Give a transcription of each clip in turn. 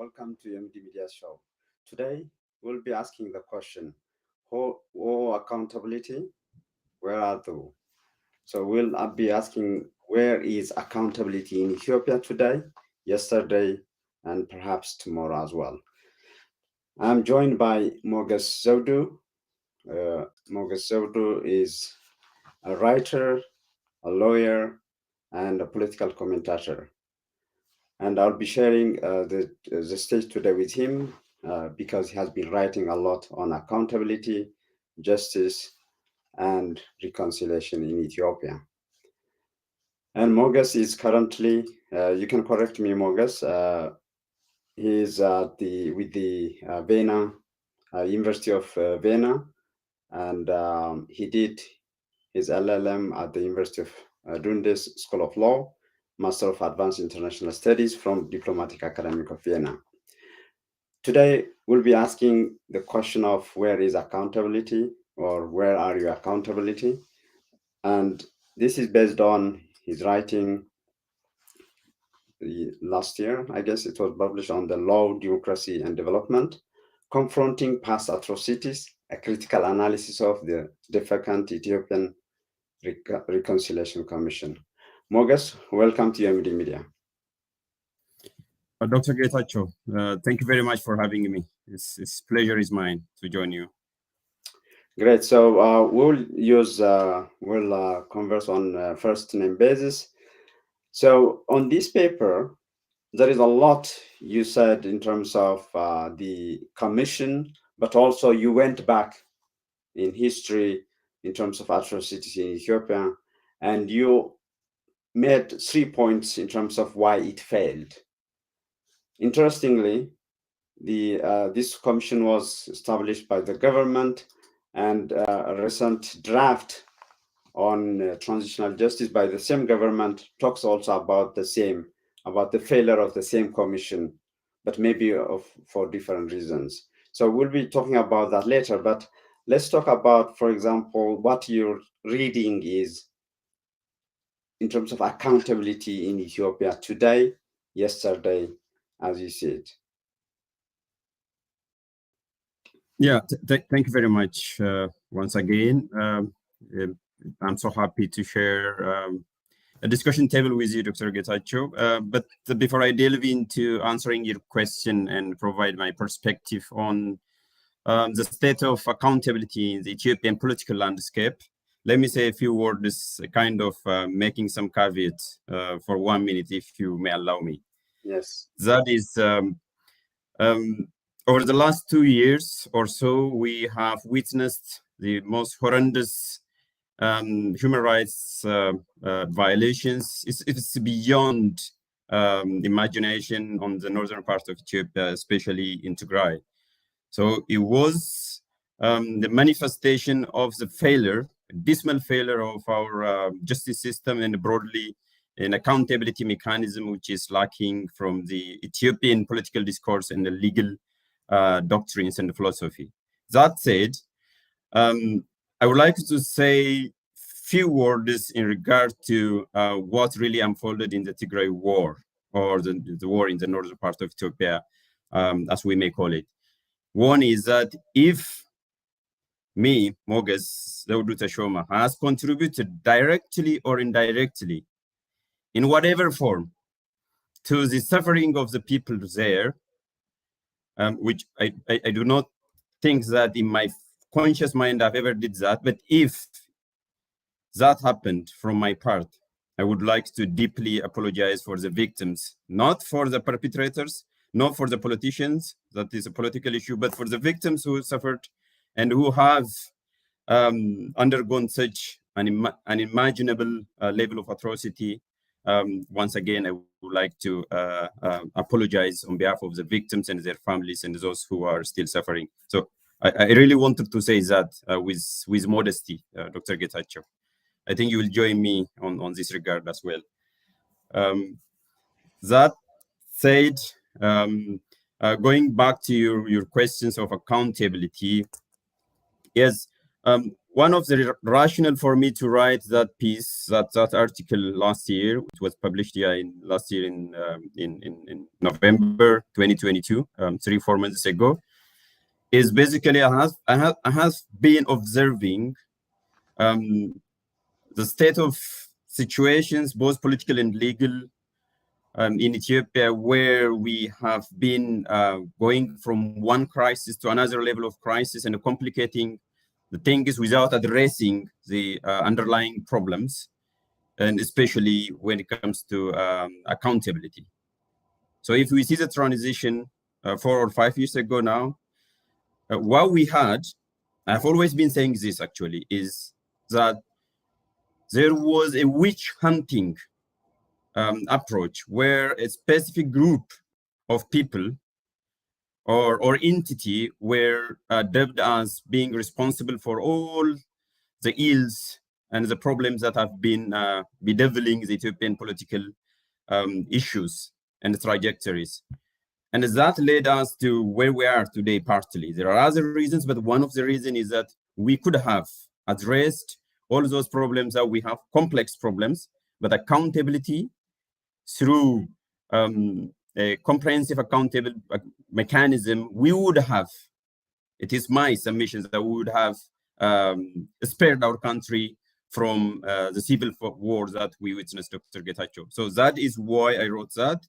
welcome to MD Media Show. Today, we'll be asking the question, who accountability, where are they? So we'll be asking, where is accountability in Ethiopia today, yesterday, and perhaps tomorrow as well? I'm joined by Mogas Zewdu. Mogas Zewdu is a writer, a lawyer, and a political commentator. And I'll be sharing the stage today with him because he has been writing a lot on accountability, justice, and reconciliation in Ethiopia. And Mogas is currently, you can correct me, Mogas, he's with the Vienna, University of Vienna, and he did his LLM at the University of Dundes School of Law, Master of Advanced International Studies from Diplomatic Academy of Vienna. Today, we'll be asking the question of where is accountability, or where are you accountability? And this is based on his writing last year, I guess it was published, on the law, democracy, and development, confronting past atrocities, a critical analysis of the defecant Ethiopian Reconciliation Commission. Mogas, welcome to MD Media. Dr. Getachew, thank you very much for having me. It's pleasure is mine to join you. Great. So we'll converse on first name basis. So on this paper, there is a lot you said in terms of the commission, but also you went back in history in terms of atrocities in Ethiopia, and you made 3 points in terms of why it failed. Interestingly, this commission was established by the government, and a recent draft on transitional justice by the same government talks also about the failure of the same commission, but maybe for different reasons. So we'll be talking about that later, but let's talk about, for example, what your reading is in terms of accountability in Ethiopia today, yesterday, as you see it. Yeah, thank you very much once again. I'm so happy to share a discussion table with you, Dr. Getachew. But before I delve into answering your question and provide my perspective on the state of accountability in the Ethiopian political landscape, let me say a few words, kind of making some caveats for 1 minute, if you may allow me. Yes. That is, over the last 2 years or so, we have witnessed the most horrendous human rights violations. It's beyond imagination on the northern part of Ethiopia, especially in Tigray. So it was the manifestation of the failure, dismal failure of our justice system, and broadly an accountability mechanism which is lacking from the Ethiopian political discourse and the legal doctrines and philosophy. That said, I would like to say few words in regard to what really unfolded in the Tigray war, or the war in the northern part of Ethiopia, as we may call it. One is that if me, Mogas Zewdu Teshoma, has contributed directly or indirectly, in whatever form, to the suffering of the people there, which I do not think that in my conscious mind I've ever did that, but if that happened from my part, I would like to deeply apologize for the victims, not for the perpetrators, not for the politicians, that is a political issue, but for the victims who suffered and who have undergone such an unimaginable level of atrocity. Once again, I would like to apologize on behalf of the victims and their families and those who are still suffering. So I really wanted to say that with modesty, Dr. Getachew. I think you will join me on this regard as well. That said, going back to your questions of accountability, yes, one of the rationale for me to write that piece, that article last year, which was published last year in November 2022, 3-4 months ago, is basically I have been observing the state of situations, both political and legal, in Ethiopia, where we have been going from one crisis to another level of crisis and complicating the things without addressing the underlying problems, and especially when it comes to accountability. So if we see the transition 4 or 5 years ago now, what we had, I've always been saying this actually, is that there was a witch hunting approach where a specific group of people or entity were dubbed as being responsible for all the ills and the problems that have been bedeviling the Ethiopian political issues and trajectories. And that led us to where we are today partly. There are other reasons, but one of the reasons is that we could have addressed all those problems that we have, complex problems, but accountability through a comprehensive accountable mechanism, we would have, it is my submission that we would have spared our country from the civil war that we witnessed, Dr. Getachew. So that is why I wrote that,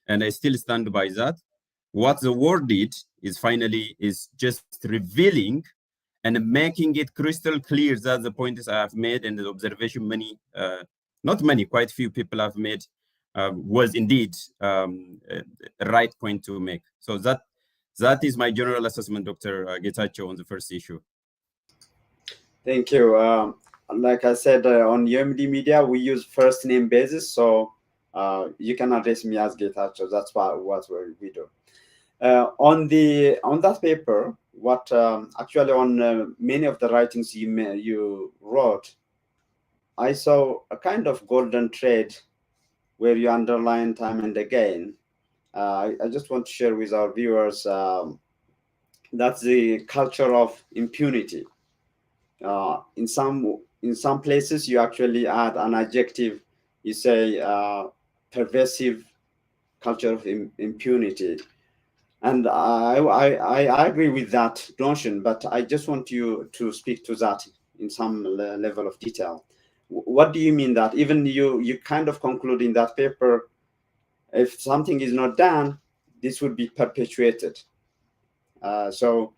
and I still stand by that. What the war did is finally is just revealing and making it crystal clear that the points I have made and the observation not many, quite few people have made was indeed a right point to make. So that is my general assessment, Dr. Getachew, on the first issue. Thank you. Like I said, on UMD Media, we use first name basis, so you can address me as Getachew. That's what we do. On that paper, what actually on many of the writings you wrote, I saw a kind of golden thread where you underline time and again. I just want to share with our viewers that's the culture of impunity. In some places, you actually add an adjective. You say pervasive culture of impunity. And I agree with that notion, but I just want you to speak to that in some level of detail. What do you mean that? Even you kind of conclude in that paper, if something is not done, this would be perpetuated. So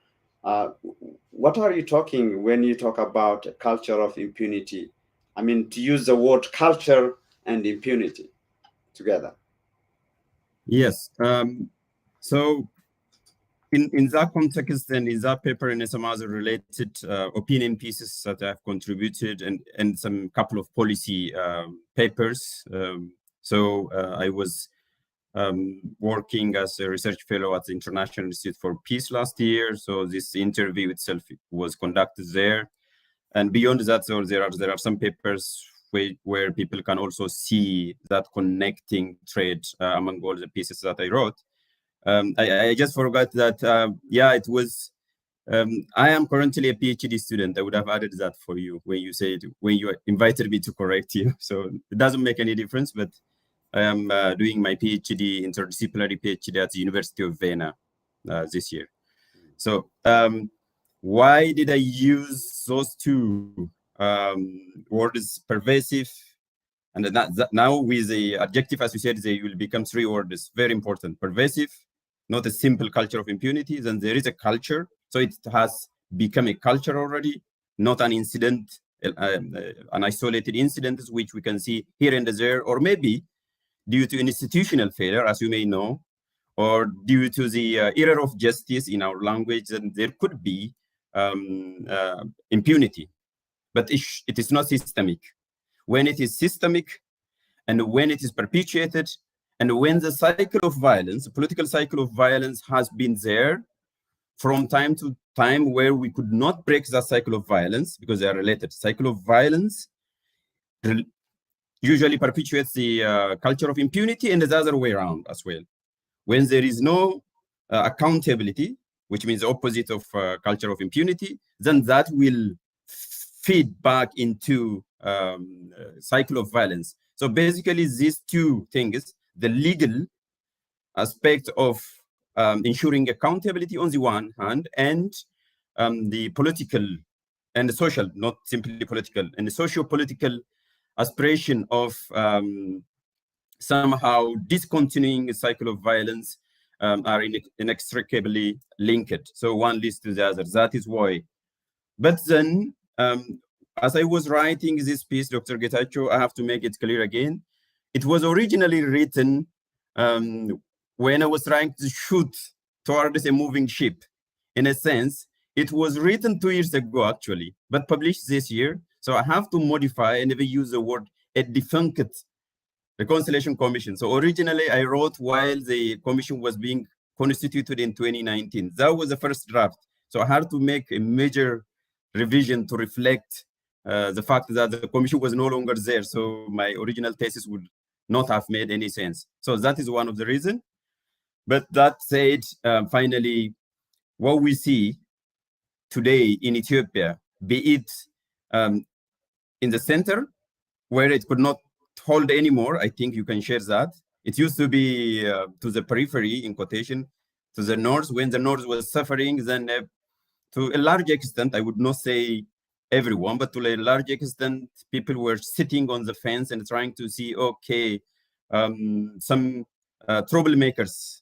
what are you talking when you talk about a culture of impunity? I mean, to use the word culture and impunity together. Yes. So in that context and in that paper and some other related opinion pieces that I've contributed and some couple of policy papers. So I was working as a research fellow at the International Institute for Peace last year. So this interview itself was conducted there. And beyond that, so there are some papers where people can also see that connecting thread among all the pieces that I wrote. I just forgot that, yeah, it was, I am currently a PhD student. I would have added that for you when you invited me to correct you. So it doesn't make any difference, but I am doing my PhD, interdisciplinary PhD at the University of Vienna this year. So why did I use those two words, pervasive, and that now with the adjective associated, they will become 3 words, very important. Pervasive, not a simple culture of impunity, then there is a culture. So it has become a culture already, not an incident, an isolated incident, which we can see here and there, or maybe due to institutional failure, as you may know, or due to the error of justice in our language, then there could be impunity. But it is not systemic. When it is systemic and when it is perpetuated, and when the cycle of violence, the political cycle of violence has been there from time to time where we could not break that cycle of violence because they are related. Cycle of violence usually perpetuates the culture of impunity and the other way around as well. When there is no accountability, which means the opposite of culture of impunity, then that will feed back into cycle of violence. So basically, these two things, the legal aspect of ensuring accountability on the one hand, and the political and the social, not simply political, and the socio-political aspiration of somehow discontinuing a cycle of violence are inextricably linked. So one leads to the other. That is why. But then, as I was writing this piece, Dr. Getachew, I have to make it clear again. It was originally written when I was trying to shoot towards a moving ship. In a sense, it was written 2 years ago, actually, but published this year. So I have to modify and even use the word a defunct reconciliation commission. So originally I wrote while the commission was being constituted in 2019. That was the first draft. So I had to make a major revision to reflect the fact that the commission was no longer there. So my original thesis would not have made any sense. So that is one of the reasons. But that said, finally, what we see today in Ethiopia, be it in the center, where it could not hold anymore, I think you can share that. It used to be to the periphery, in quotation, to the north. When the north was suffering, then to a large extent, I would not say everyone, but to a large extent, people were sitting on the fence and trying to see, okay, some troublemakers,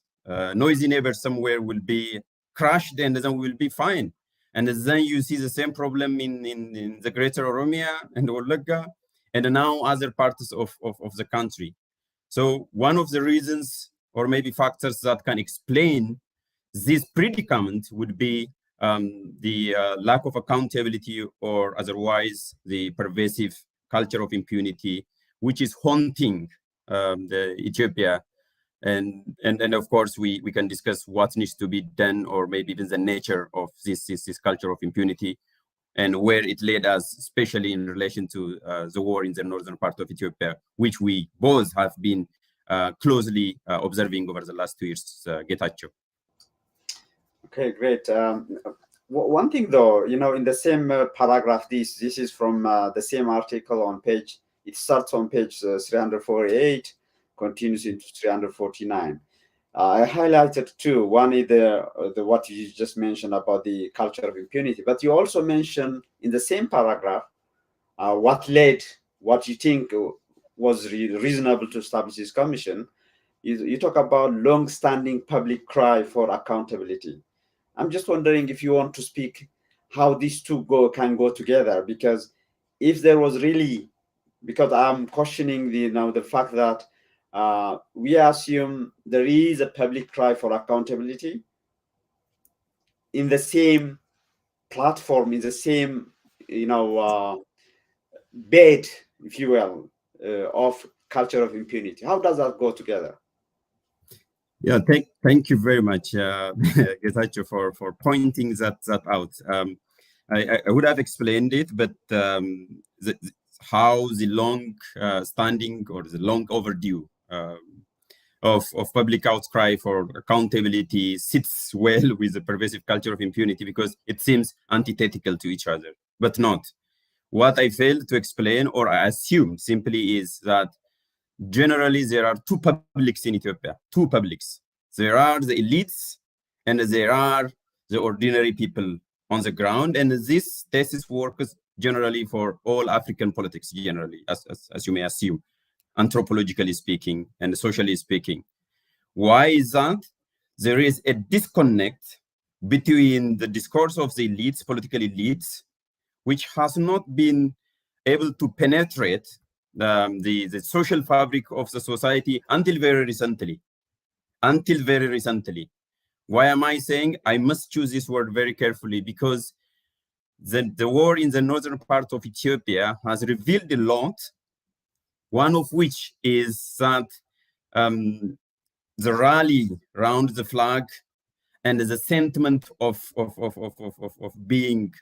noisy neighbors somewhere will be crushed and then we'll be fine. And then you see the same problem in the greater Oromia and Wolaga, and now other parts of the country. So one of the reasons, or maybe factors that can explain this predicament would be the lack of accountability, or otherwise the pervasive culture of impunity, which is haunting the Ethiopia. And of course, we can discuss what needs to be done, or maybe even the nature of this culture of impunity, and where it led us, especially in relation to the war in the northern part of Ethiopia, which we both have been closely observing over the last 2 years. Getachew. Okay, great. One thing though, in the same paragraph, this is from the same article on page, it starts on page 348, continues into 349. I highlighted two. One is the what you just mentioned about the culture of impunity, but you also mentioned in the same paragraph what you think was reasonable to establish this commission. You talk about long-standing public cry for accountability. I'm just wondering if you want to speak how these two can go together, because if there was really, because I'm questioning the fact that we assume there is a public cry for accountability in the same platform, in the same bed, if you will, of culture of impunity. How does that go together? Yeah, thank you very much, Getachew, for pointing that out. I would have explained it, but how the long standing or the long overdue of public outcry for accountability sits well with the pervasive culture of impunity, because it seems antithetical to each other, but not. What I failed to explain, or I assume simply, is that generally there are two publics in Ethiopia, two publics. There are the elites and there are the ordinary people on the ground. And this thesis works generally for all African politics, generally, as you may assume, anthropologically speaking and socially speaking. Why is that? There is a disconnect between the discourse of the elites, political elites, which has not been able to penetrate the social fabric of the society until very recently. Until very recently. Why am I saying? I must choose this word very carefully, because the war in the northern part of Ethiopia has revealed a lot, one of which is that the rally around the flag and the sentiment of being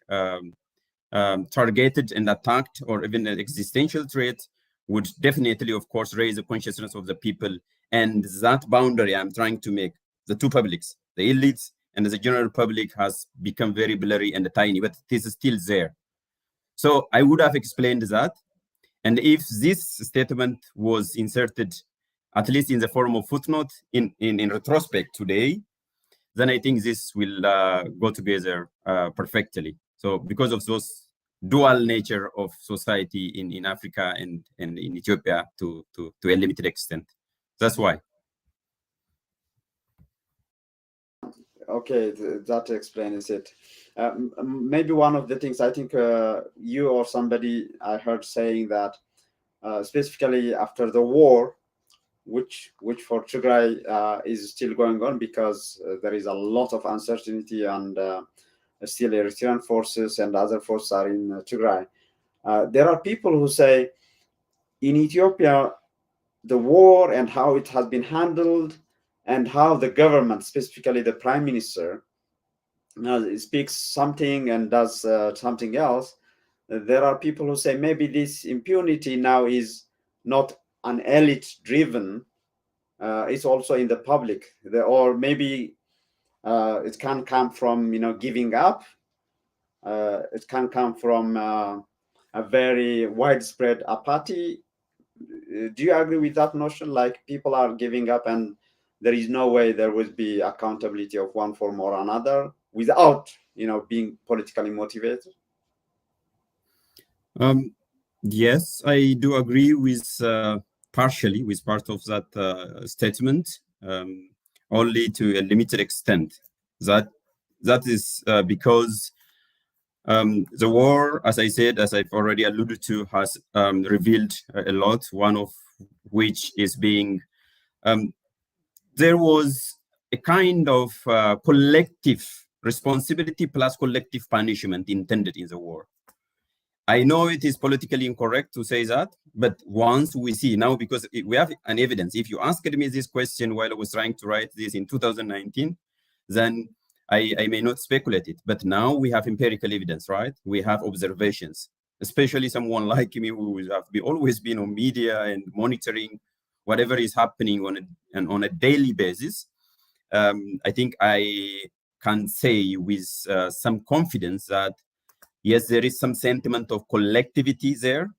targeted and attacked, or even an existential threat, would definitely, of course, raise the consciousness of the people. And that boundary I'm trying to make, the two publics, the elites and the general public, has become very blurry and tiny, but it is still there. So I would have explained that. And if this statement was inserted, at least in the form of footnote in retrospect today, then I think this will go together perfectly. So because of those dual nature of society in Africa and in Ethiopia to a limited extent. That's why. Okay, that explains it. Maybe one of the things I think you or somebody I heard saying that specifically after the war, which for Tigray is still going on because there is a lot of uncertainty and still Eritrean forces and other forces are in Tigray. There are people who say in Ethiopia the war and how it has been handled and how the government, specifically the prime minister, speaks something and does something else. There are people who say maybe this impunity now is not an elite driven, it's also in the public, or maybe it can come from giving up. It can come from a very widespread apathy. Do you agree with that notion? Like people are giving up and there is no way there will be accountability of one form or another without being politically motivated? Yes, I do agree with partially with part of that statement, only to a limited extent. That is because the war, as I said, as I've already alluded to, has revealed a lot. One of which is being there was a kind of collective responsibility plus collective punishment intended in the war. I know it is politically incorrect to say that, but once we see now, because we have an evidence, if you asked me this question while I was trying to write this in 2019, then I may not speculate it. But now we have empirical evidence, right? We have observations, especially someone like me who have always been on media and monitoring whatever is happening on a daily basis. I think I can say with some confidence that yes, there is some sentiment of collectivity there,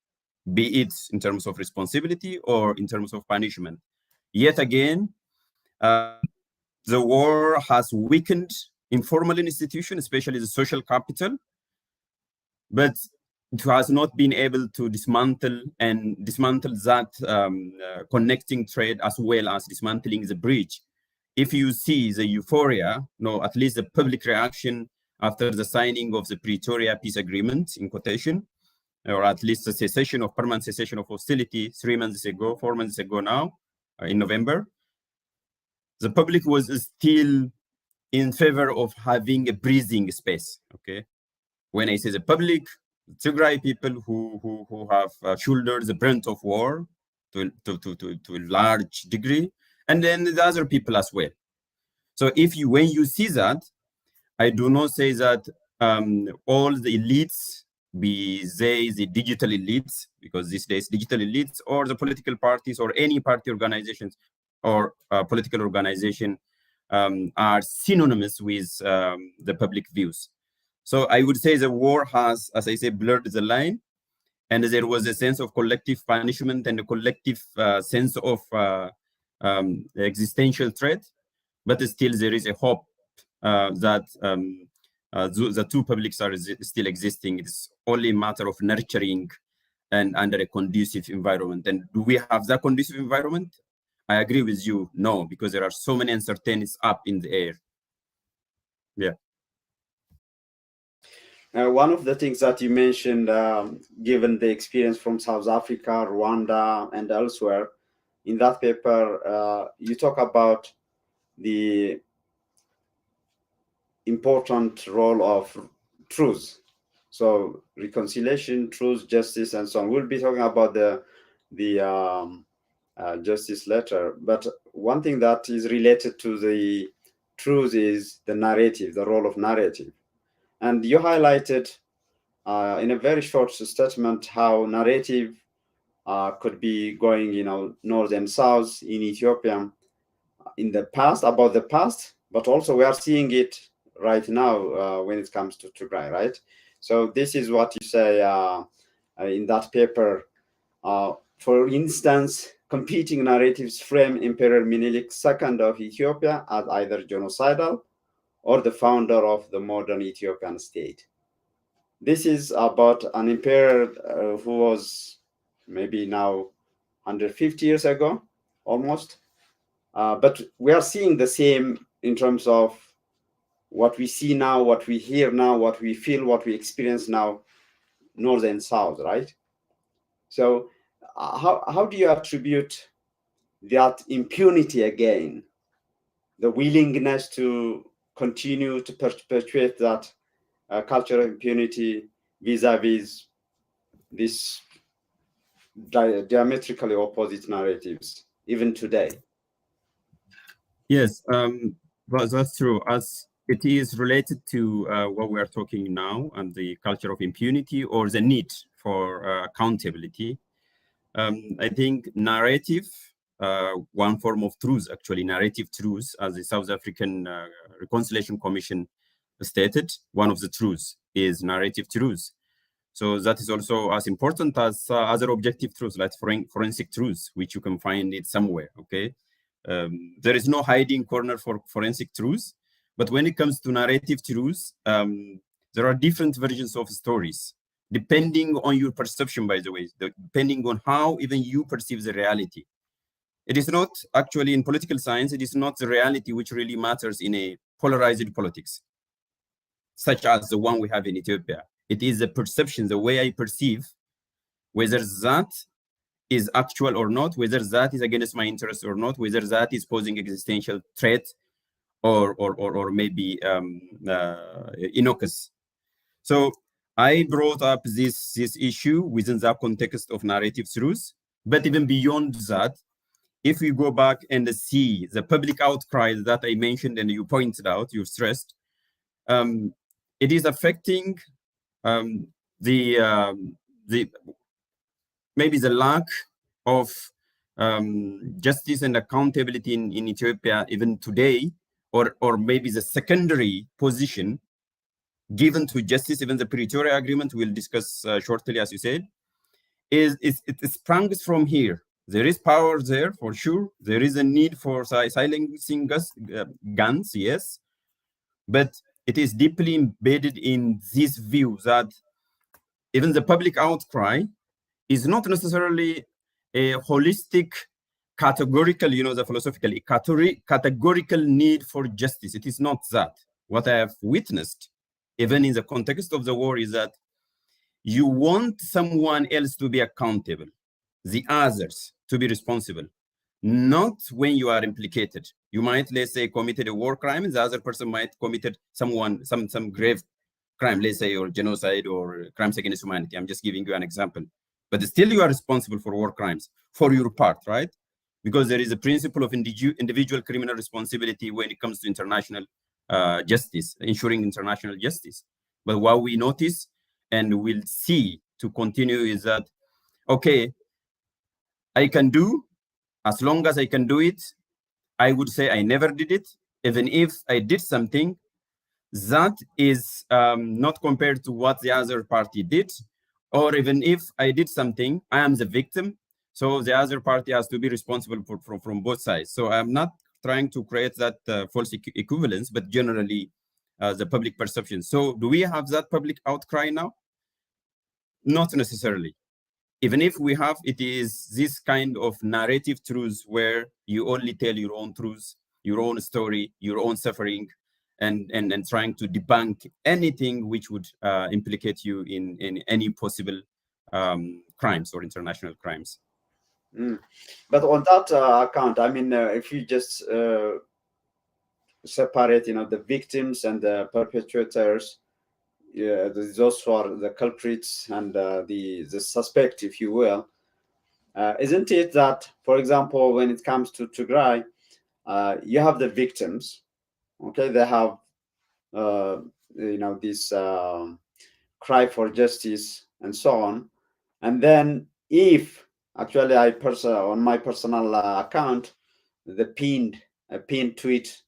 be it in terms of responsibility or in terms of punishment. Yet again, the war has weakened informal institutions, especially the social capital, but it has not been able to dismantle that connecting thread as well as dismantling the bridge. If you see the euphoria, no, at least the public reaction after the signing of the Pretoria peace agreement, in quotation, or at least the permanent cessation of hostility 4 months ago now, in November, the public was still in favor of having a breathing space, okay? When I say the public, Tigray people who have shouldered the brunt of war to a large degree, and then the other people as well. So when you see that, I do not say that all the elites, be they the digital elites, because these days digital elites or the political parties or any party organizations or political organization are synonymous with the public views. So I would say the war has, as I say, blurred the line, and there was a sense of collective punishment and a collective sense of existential threat, but still there is a hope that the two publics are still existing. It's only a matter of nurturing and under a conducive environment. And do we have that conducive environment? I agree with you, no, because there are so many uncertainties up in the air. Yeah. One of the things that you mentioned, given the experience from South Africa, Rwanda, and elsewhere, in that paper, you talk about the important role of truth. So reconciliation, truth, justice, and so on. We'll be talking about the justice letter. But one thing that is related to the truth is the narrative, the role of narrative. And you highlighted in a very short statement how narrative could be going, north and south in Ethiopia in the past, about the past, but also we are seeing it right now when it comes to Tigray, right? So this is what you say in that paper. For instance, competing narratives frame Emperor Menelik II of Ethiopia as either genocidal or the founder of the modern Ethiopian state. This is about an emperor who was maybe now 150 years ago, almost. But we are seeing the same in terms of what we see now, what we hear now, what we feel, what we experience now, north and south, right? So, how do you attribute that impunity again, the willingness to continue to perpetuate that culture of impunity vis-a-vis these diametrically opposite narratives, even today? Yes, but that's true. As it is related to what we are talking now and the culture of impunity or the need for accountability. I think narrative, one form of truth, actually, narrative truth, as the South African Reconciliation Commission stated, one of the truths is narrative truth. So that is also as important as other objective truths, like forensic truths, which you can find it somewhere, okay? There is no hiding corner for forensic truth, but when it comes to narrative truth, there are different versions of stories, depending on your perception, by the way, depending on how even you perceive the reality. It is not actually in political science, it is not the reality which really matters in a polarized politics, such as the one we have in Ethiopia. It is the perception, the way I perceive, whether that is actual or not, whether that is against my interest or not, whether that is posing existential threat or maybe innocuous. So I brought up this issue within the context of narrative truth, but even beyond that, if we go back and see the public outcry that I mentioned and you pointed out, you stressed, it is affecting the maybe the lack of justice and accountability in Ethiopia even today, or maybe the secondary position given to justice, even the Pretoria Agreement we'll discuss shortly, as you said, it sprung from here. There is power there for sure. There is a need for silencing guns, yes, but it is deeply embedded in this view that even the public outcry is not necessarily a holistic, categorical, the philosophically, categorical need for justice. It is not that. What I have witnessed, even in the context of the war, is that you want someone else to be accountable, the others to be responsible, not when you are implicated. You might, let's say, committed a war crime, and the other person might committed some grave crime, let's say, or genocide or crimes against humanity. I'm just giving you an example. But still you are responsible for war crimes for your part, right? Because there is a principle of individual criminal responsibility when it comes to international justice, ensuring international justice. But what we notice and will see to continue is that, okay, I can do, as long as I can do it, I would say I never did it. Even if I did something, that is not compared to what the other party did. Or even if I did something, I am the victim. So the other party has to be responsible from both sides. So I'm not trying to create that false equivalence, but generally the public perception. So do we have that public outcry now? Not necessarily. Even if we have, it is this kind of narrative truth where you only tell your own truth, your own story, your own suffering, and trying to debunk anything which would implicate you in any possible crimes or international crimes. But on that account, I mean, if you just separate, the victims and the perpetrators, those who are the culprits and the suspect, if you will, isn't it that, for example, when it comes to Tigray, you have the victims, okay? They have, this cry for justice and so on. And then if actually on my personal account, a pinned tweet,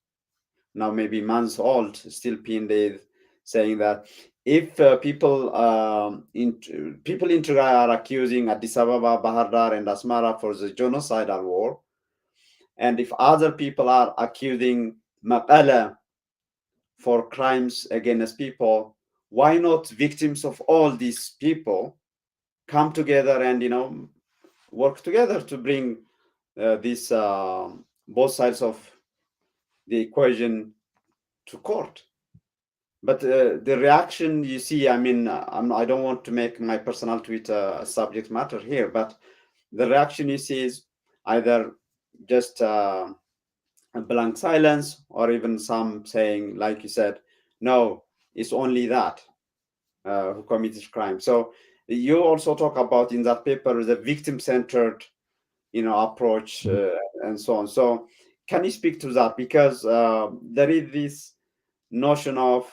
now maybe months old, still pinned it, saying that if people in Tigray are accusing Addis Ababa, Bahar Dar, and Asmara for the genocidal war, and if other people are accusing Maqala for crimes against people, why not victims of all these people come together and work together to bring this both sides of the equation to court? But the reaction you see, I mean, I don't want to make my personal tweet a subject matter here, but the reaction you see is either just a blank silence, or even some saying, like you said, no, it's only that who committed crime. So you also talk about in that paper the victim-centered, approach and so on. So can you speak to that? Because there is this notion of,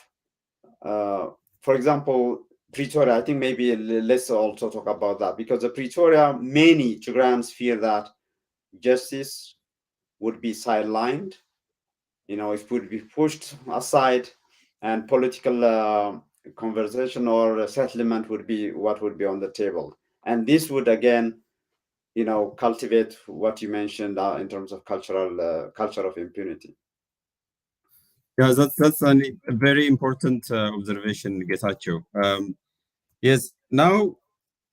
for example, Pretoria. I think maybe let's also talk about that, because the Pretoria, many Tigrayans fear that justice would be sidelined, it would be pushed aside, and political conversation or settlement would be what would be on the table. And this would again, cultivate what you mentioned in terms of culture of impunity. Yeah, a very important observation, Getachew. Yes, now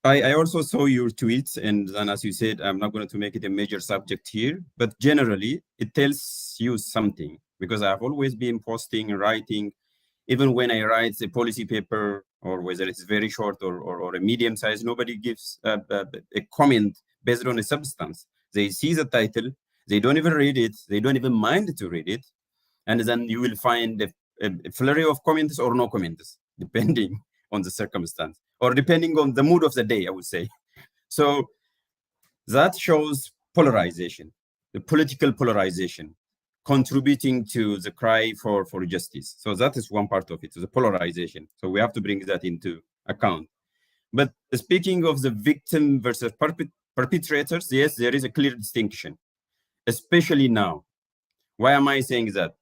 I also saw your tweets, and then as you said, I'm not going to make it a major subject here, but generally it tells you something, because I've always been posting and writing, even when I write a policy paper, or whether it's very short or a medium size, nobody gives a comment based on a substance. They see the title, they don't even read it, they don't even mind to read it, and then you will find a flurry of comments or no comments, depending on the circumstance, or depending on the mood of the day, I would say. So that shows polarization, the political polarization, contributing to the cry for justice. So that is one part of it, the polarization. So we have to bring that into account. But speaking of the victim versus perpetrators, yes, there is a clear distinction, especially now. Why am I saying that?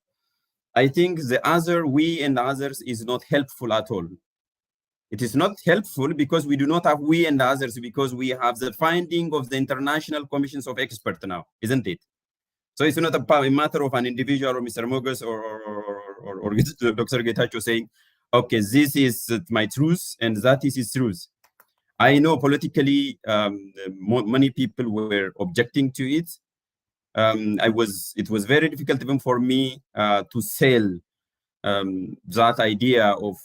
I think the other, we and others, is not helpful at all. It is not helpful because we do not have we and others, because we have the finding of the international commissions of experts now, isn't it? So it's not a matter of an individual or Mr. Mogus or Dr. Getachew saying, okay, this is my truth and that is his truth. I know politically many people were objecting to it. It was very difficult even for me to sell that idea of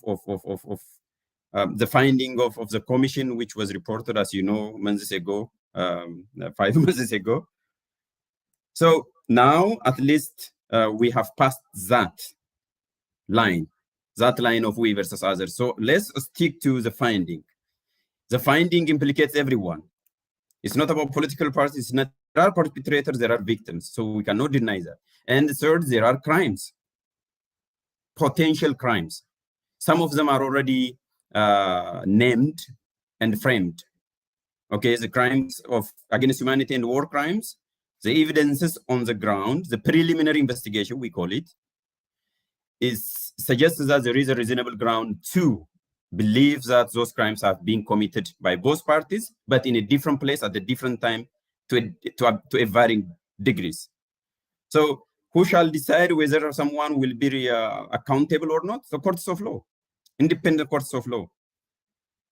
the finding of the commission, which was reported, as you know, months ago, 5 months ago. So now, at least, we have passed that line of we versus others. So let's stick to the finding. The finding implicates everyone. It's not about political parties. There are perpetrators, there are victims. So we cannot deny that. And third, there are crimes, potential crimes. Some of them are already named and framed. Okay, the crimes against humanity and war crimes, the evidences on the ground, the preliminary investigation, we call it, suggests that there is a reasonable ground to believe that those crimes have been committed by both parties, but in a different place at a different time to a varying degrees. So who shall decide whether someone will be accountable or not? The courts of law, independent courts of law.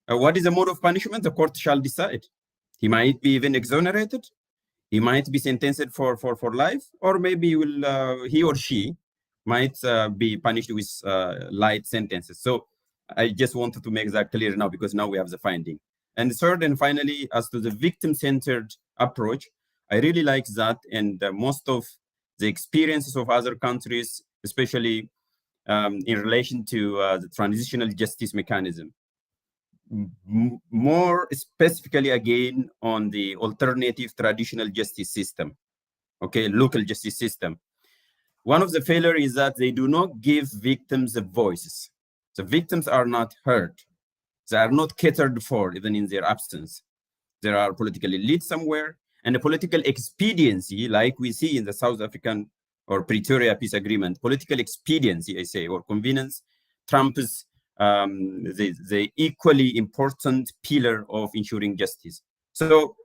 What is the mode of punishment? The court shall decide. He might be even exonerated. He might be sentenced for life, or maybe he or she might be punished with light sentences. So I just wanted to make that clear now, because now we have the finding. And third and finally, as to the victim-centered approach, I really like that. And most of the experiences of other countries, especially in relation to the transitional justice mechanism, more specifically again on the alternative traditional justice system, okay, local justice system. One of the failures is that they do not give victims the voices. The victims are not heard. They are not catered for, even in their absence. There are political elites somewhere, and the political expediency, like we see in the South African or Pretoria peace agreement, political expediency, I say, or convenience, trumps the equally important pillar of ensuring justice. So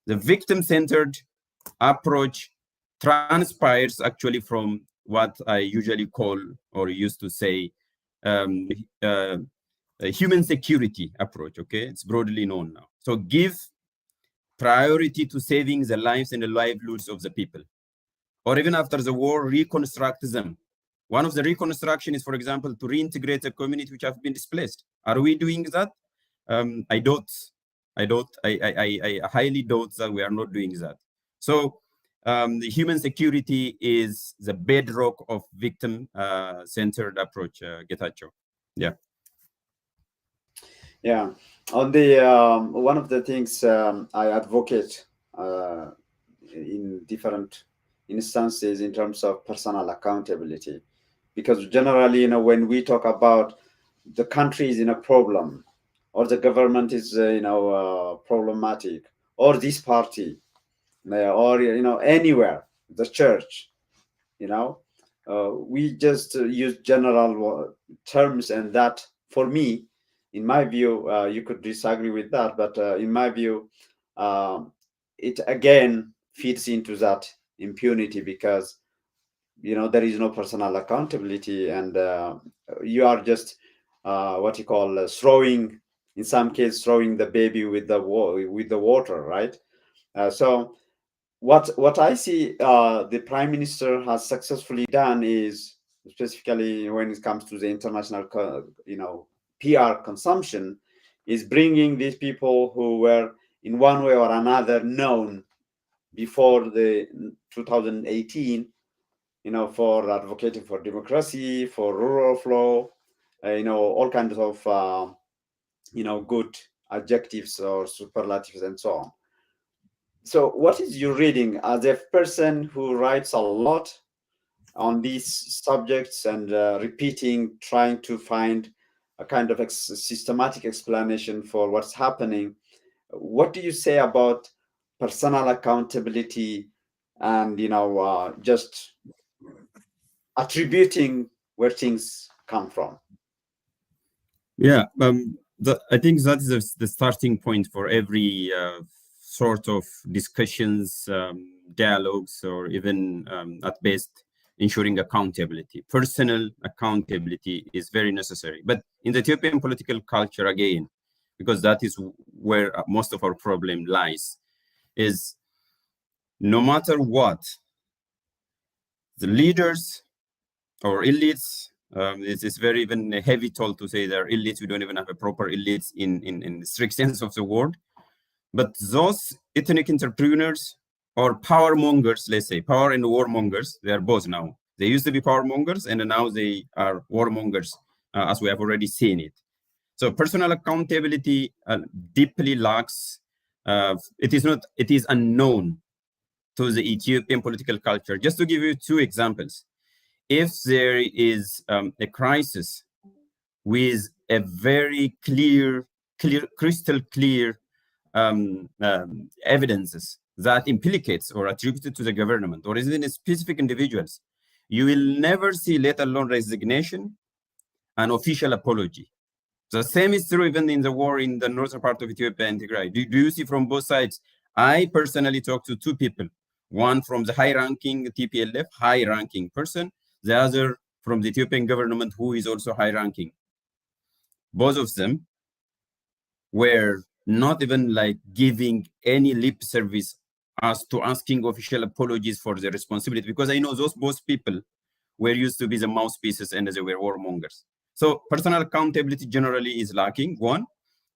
the victim-centered approach transpires actually from what I usually call or used to say um, uh, a human security approach. Okay, it's broadly known now. So give priority to saving the lives and the livelihoods of the people, or even after the war, reconstruct them. One of the reconstruction is, for example, to reintegrate a community which have been displaced. Are we doing that? I doubt. I highly doubt that we are not doing that. So the human security is the bedrock of victim-centered approach, Getachew. Yeah. Yeah. On the one of the things I advocate in different instances in terms of personal accountability, because generally, when we talk about the country is in a problem, or the government is problematic, or this party, or anywhere, the church, we just use general terms, and that, for me, in my view, you could disagree with that, but in my view, it again fits into that impunity, because there is no personal accountability, and you are just what you call throwing, in some cases, throwing the baby with the water, right? So what I see the prime minister has successfully done is, specifically when it comes to the international PR consumption, is bringing these people who were in one way or another known before the 2018, for advocating for democracy, for rule of law, all kinds of good adjectives or superlatives and so on. So what is your reading as a person who writes a lot on these subjects, and repeating, trying to find a kind of systematic explanation for what's happening? What do you say about personal accountability, and just attributing where things come from? Yeah, I think that is the starting point for every sort of discussions, dialogues, or even at best ensuring accountability. Personal accountability is very necessary. But in the Ethiopian political culture, again, because that is where most of our problem lies, is no matter what, the leaders or elites, it's very even a heavy toll to say they're elites. We don't even have a proper elites in the strict sense of the word. But those ethnic entrepreneurs or power mongers, let's say, power and warmongers, they are both now. They used to be power mongers, and now they are warmongers, as we have already seen it. So personal accountability deeply lacks. It is unknown to the Ethiopian political culture. Just to give you two examples. If there is a crisis with a very crystal clear evidences that implicates or attributed to the government or even specific individuals, you will never see, let alone resignation, an official apology. The same is true even in the war in the northern part of Ethiopia and Tigray. Do you see from both sides? I personally talked to two people, one from the high-ranking TPLF, high-ranking person, the other from the Ethiopian government, who is also high-ranking. Both of them were not even like giving any lip service as to asking official apologies for the responsibility, because I know those both people were used to be the mouthpieces and they were warmongers. So personal accountability generally is lacking, one.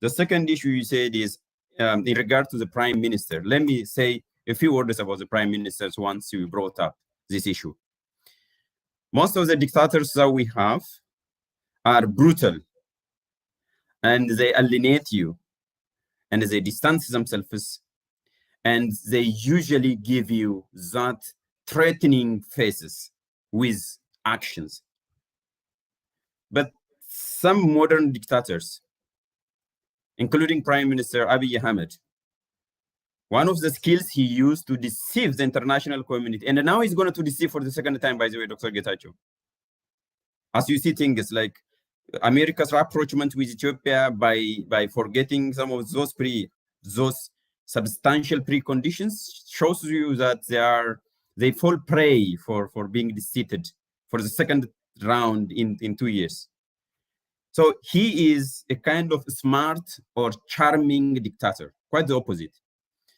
The second issue you said is in regard to the prime minister. Let me say a few words about the prime ministers once you brought up this issue. Most of the dictators that we have are brutal, and they alienate you, and they distance themselves, and they usually give you that threatening faces with actions. But some modern dictators, including Prime Minister Abiy Ahmed, one of the skills he used to deceive the international community, and now he's going to deceive for the second time, by the way, Dr. Getachew. As you see things like America's rapprochement with Ethiopia by forgetting some of those substantial preconditions shows you that they fall prey for being defeated for the second round in 2 years. So he is a kind of smart or charming dictator, quite the opposite.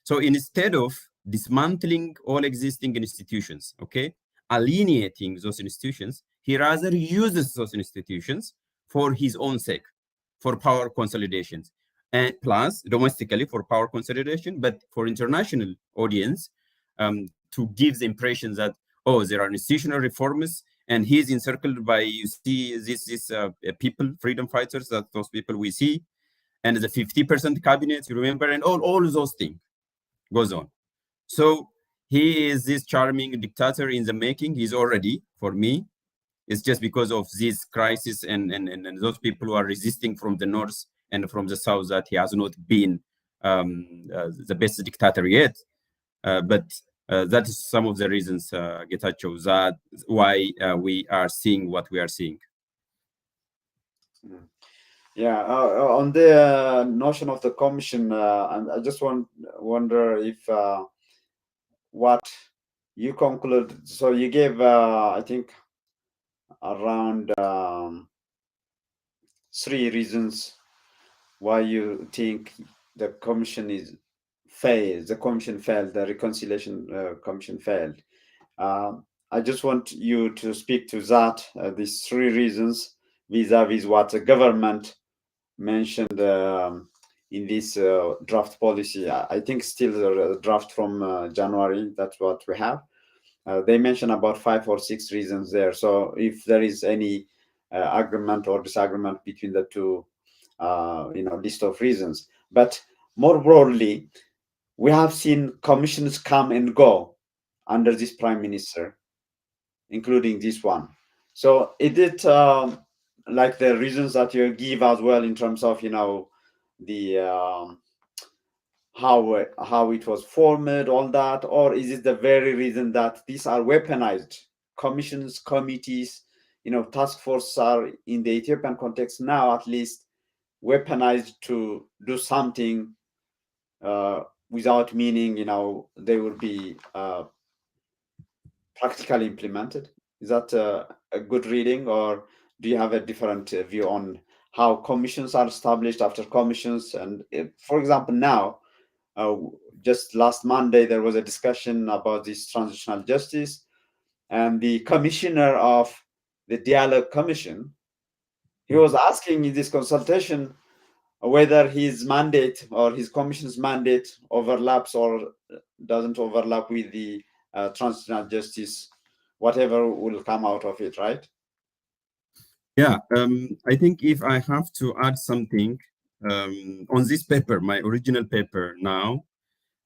So instead of dismantling all existing institutions, okay, alienating those institutions, he rather uses those institutions for his own sake, for power consolidations, and plus domestically for power consolidation, but for international audience, to give the impression that, oh, there are institutional reforms, and he is encircled by, you see, this people, freedom fighters, that those people we see, and the 50% cabinet, you remember, and all those things goes on. So he is this charming dictator in the making. He's already, for me, it's just because of this crisis and those people who are resisting from the north and from the south that he has not been the best dictator yet. But that is some of the reasons, Getachew, that why we are seeing what we are seeing. Yeah, on the notion of the commission, I just wonder if what you conclude. So you gave, I think, around 3 reasons why you think the commission is failed. The commission failed. The reconciliation commission failed. I just want you to speak to that. These 3 reasons vis-a-vis what the government mentioned in this draft policy. I think still a draft from January. That's what we have. They mention about 5 or 6 reasons there. So if there is any agreement or disagreement between the two, list of reasons. But more broadly, we have seen commissions come and go under this prime minister, including this one. So is it like the reasons that you give as well in terms of the how it was formed, all that, or is it the very reason that these are weaponized commissions, committees, task forces are in the Ethiopian context now at least weaponized to do something without meaning, they will be practically implemented? Is that a good reading, or do you have a different view on how commissions are established after commissions? And for example, now, just last Monday, there was a discussion about this transitional justice, and the commissioner of the Dialogue Commission, he was asking in this consultation whether his mandate or his commission's mandate overlaps or doesn't overlap with the transitional justice, whatever will come out of it, right? Yeah, I think if I have to add something on this paper, my original paper now,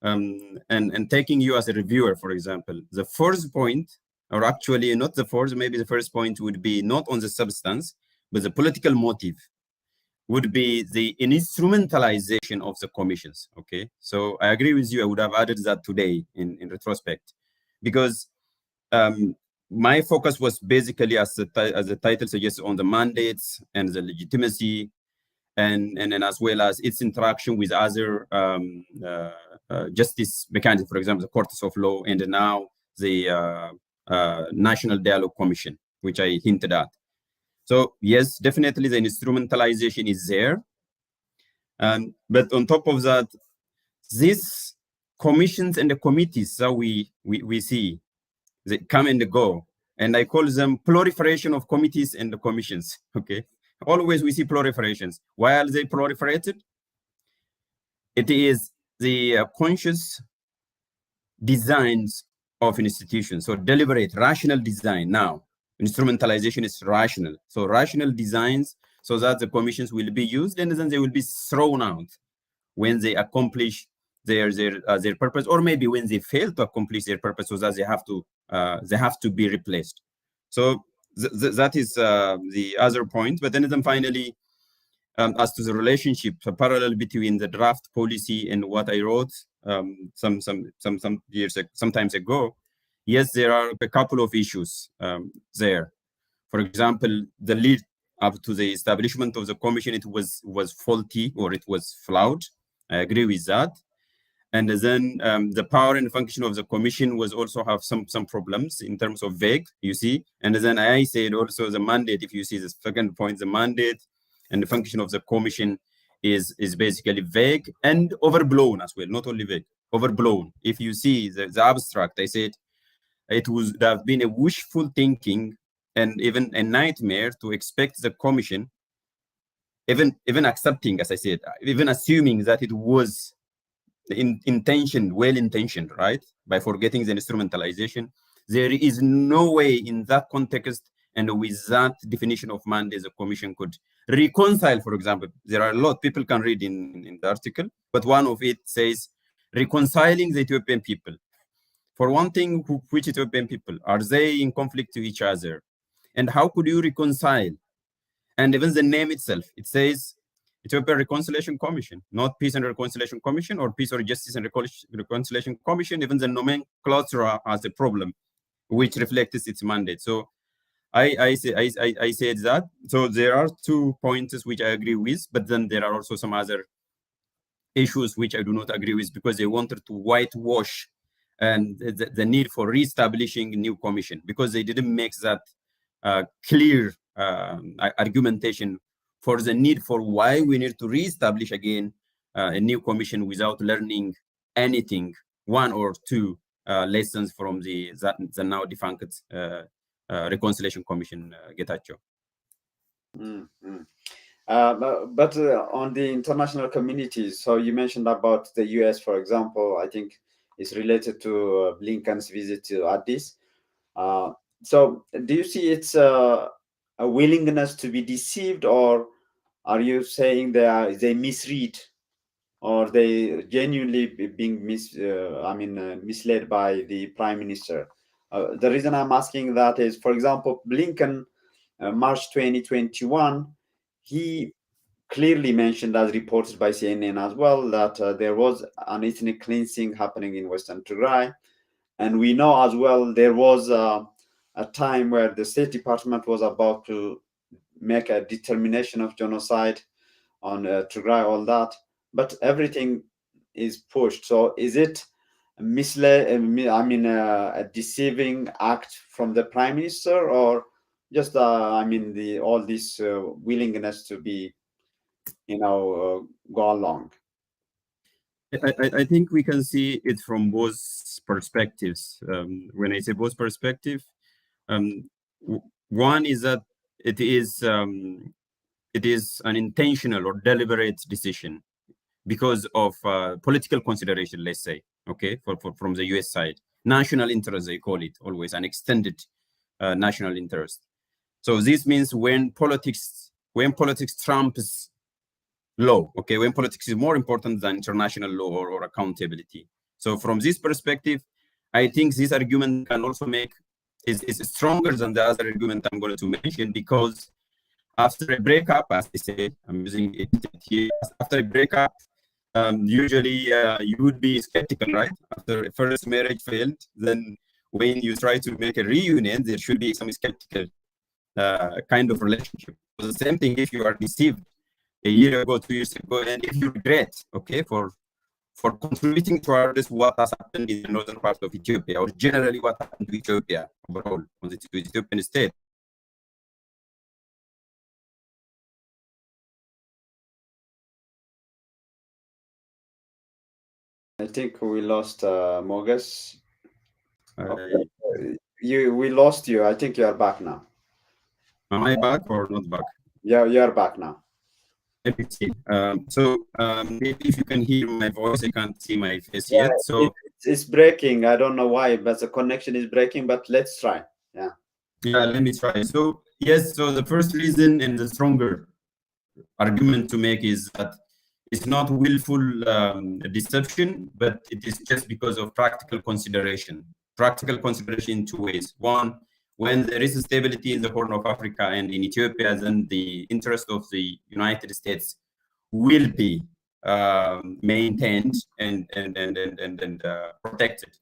and taking you as a reviewer, for example, the first point, or actually not the first, maybe the first point would be not on the substance, but the political motive would be the instrumentalization of the commissions. Okay, so I agree with you. I would have added that today in retrospect, because my focus was basically, as the title suggests, on the mandates and the legitimacy, and as well as its interaction with other justice mechanisms, for example, the courts of law, and now the National Dialogue Commission, which I hinted at. So yes, definitely the instrumentalization is there. But on top of that, these commissions and the committees that we see, they come and go. And I call them proliferation of committees and the commissions, okay? Always we see proliferations. Why are they proliferated? It is the conscious designs of institutions. So deliberate, rational design. Now, instrumentalization is rational. So rational designs so that the commissions will be used and then they will be thrown out when they accomplish their purpose, or maybe when they fail to accomplish their purpose, so that they have to be replaced. So that is the other point. But then finally, as to the relationship, a parallel between the draft policy and what I wrote some times ago, yes, there are a couple of issues there. For example, the up to the establishment of the commission, it was faulty or it was flawed. I agree with that. And then the power and function of the commission was also have some problems in terms of vague, you see. And then I said also the mandate, if you see the second point, the mandate and the function of the commission is basically vague and overblown as well, not only vague, overblown. If you see the abstract, I said it would have been a wishful thinking and even a nightmare to expect the commission, even accepting, as I said, even assuming that it was well-intentioned, right? By forgetting the instrumentalization. There is no way in that context and with that definition of mandate, the commission could reconcile, for example, there are a lot people can read in the article, but one of it says, reconciling the Ethiopian people. For one thing, which Ethiopian people? Are they in conflict to each other? And how could you reconcile? And even the name itself, it says Ethiopian Reconciliation Commission, not Peace and Reconciliation Commission or Peace or Justice and Reconciliation Commission. Even the nomenclature has a problem, which reflects its mandate. So I said that. So there are 2 points which I agree with, but then there are also some other issues which I do not agree with because they wanted to whitewash and the need for reestablishing a new commission because they didn't make that clear argumentation for the need for why we need to reestablish again a new commission without learning anything, 1 or 2 lessons from the now defunct Reconciliation Commission, Getachew. Mm-hmm. But on the international communities, so you mentioned about the US, for example, I think it's related to Blinken's visit to Addis. So do you see it's a willingness to be deceived, or are you saying they misread, or they genuinely being misled by the prime minister? The reason I'm asking that is, for example, Blinken, March 2021, he clearly mentioned, as reported by CNN as well, that there was an ethnic cleansing happening in Western Tigray. And we know as well there was a time where the State Department was about to make a determination of genocide on Tigray, all that. But everything is pushed. So is it a deceiving act from the prime minister, or just all this willingness to be go along? I think we can see it from both perspectives. When I say both perspectives, one is that it is an intentional or deliberate decision because of political consideration, let's say, okay, from the US side. National interest, they call it always, an extended national interest. So this means when politics trumps law, okay, when politics is more important than international law or accountability. So from this perspective, I think this argument can also is stronger than the other argument I'm going to mention, because after a breakup, as I say, I'm using it here, after a breakup, usually you would be skeptical, right? After a first marriage failed, then when you try to make a reunion, there should be some skeptical kind of relationship. So the same thing if you are deceived a year ago, 2 years ago, and if you regret, okay, for contributing towards what has happened in the northern part of Ethiopia, or generally what happened to Ethiopia overall, on the Ethiopian state. I think we lost Mogus. We lost you. I think you are back now. Am I back or not back? Yeah, you are back now. Let me see. Maybe if you can hear my voice, I can't see my face yet. So it's breaking. I don't know why, but the connection is breaking. But let's try. Yeah. Yeah, let me try. So yes. So the first reason and the stronger argument to make is that it's not willful deception, but it is just because of practical consideration. Practical consideration in 2 ways. One, when there is stability in the Horn of Africa and in Ethiopia, then the interest of the United States will be maintained and protected.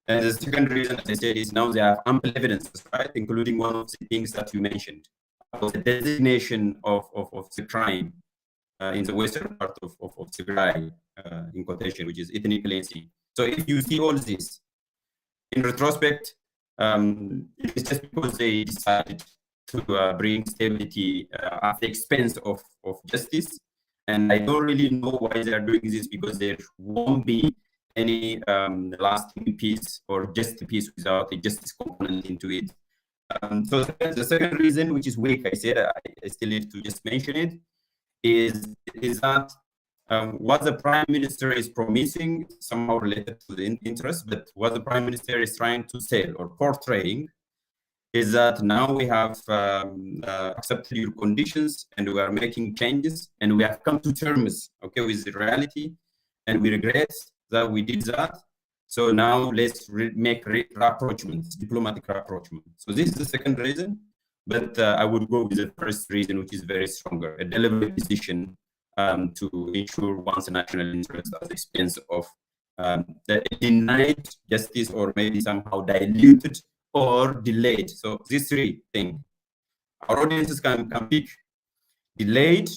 And the second reason, as I said, is now they have ample evidences, right, including one of the things that you mentioned, about the designation of the crime in the western part of Tigray, in quotation, which is ethnic cleansing. So if you see all this, in retrospect, it's just because they decided to bring stability at the expense of justice. And I don't really know why they are doing this, because there won't be any lasting peace or just peace without a justice component into it. So the second reason, which is weak, I said, I still need to just mention it, is that what the prime minister is promising, somehow related to the interest, but what the prime minister is trying to sell or portraying is that now we have accepted your conditions and we are making changes and we have come to terms, okay, with the reality, and we regret that we did that. So now let's make rapprochements, diplomatic rapprochement. So this is the second reason, but I would go with the first reason, which is very stronger, a deliberate decision to ensure one's national interest at the expense of the denied justice, or maybe somehow diluted or delayed. So these three things, our audiences can pick: delayed,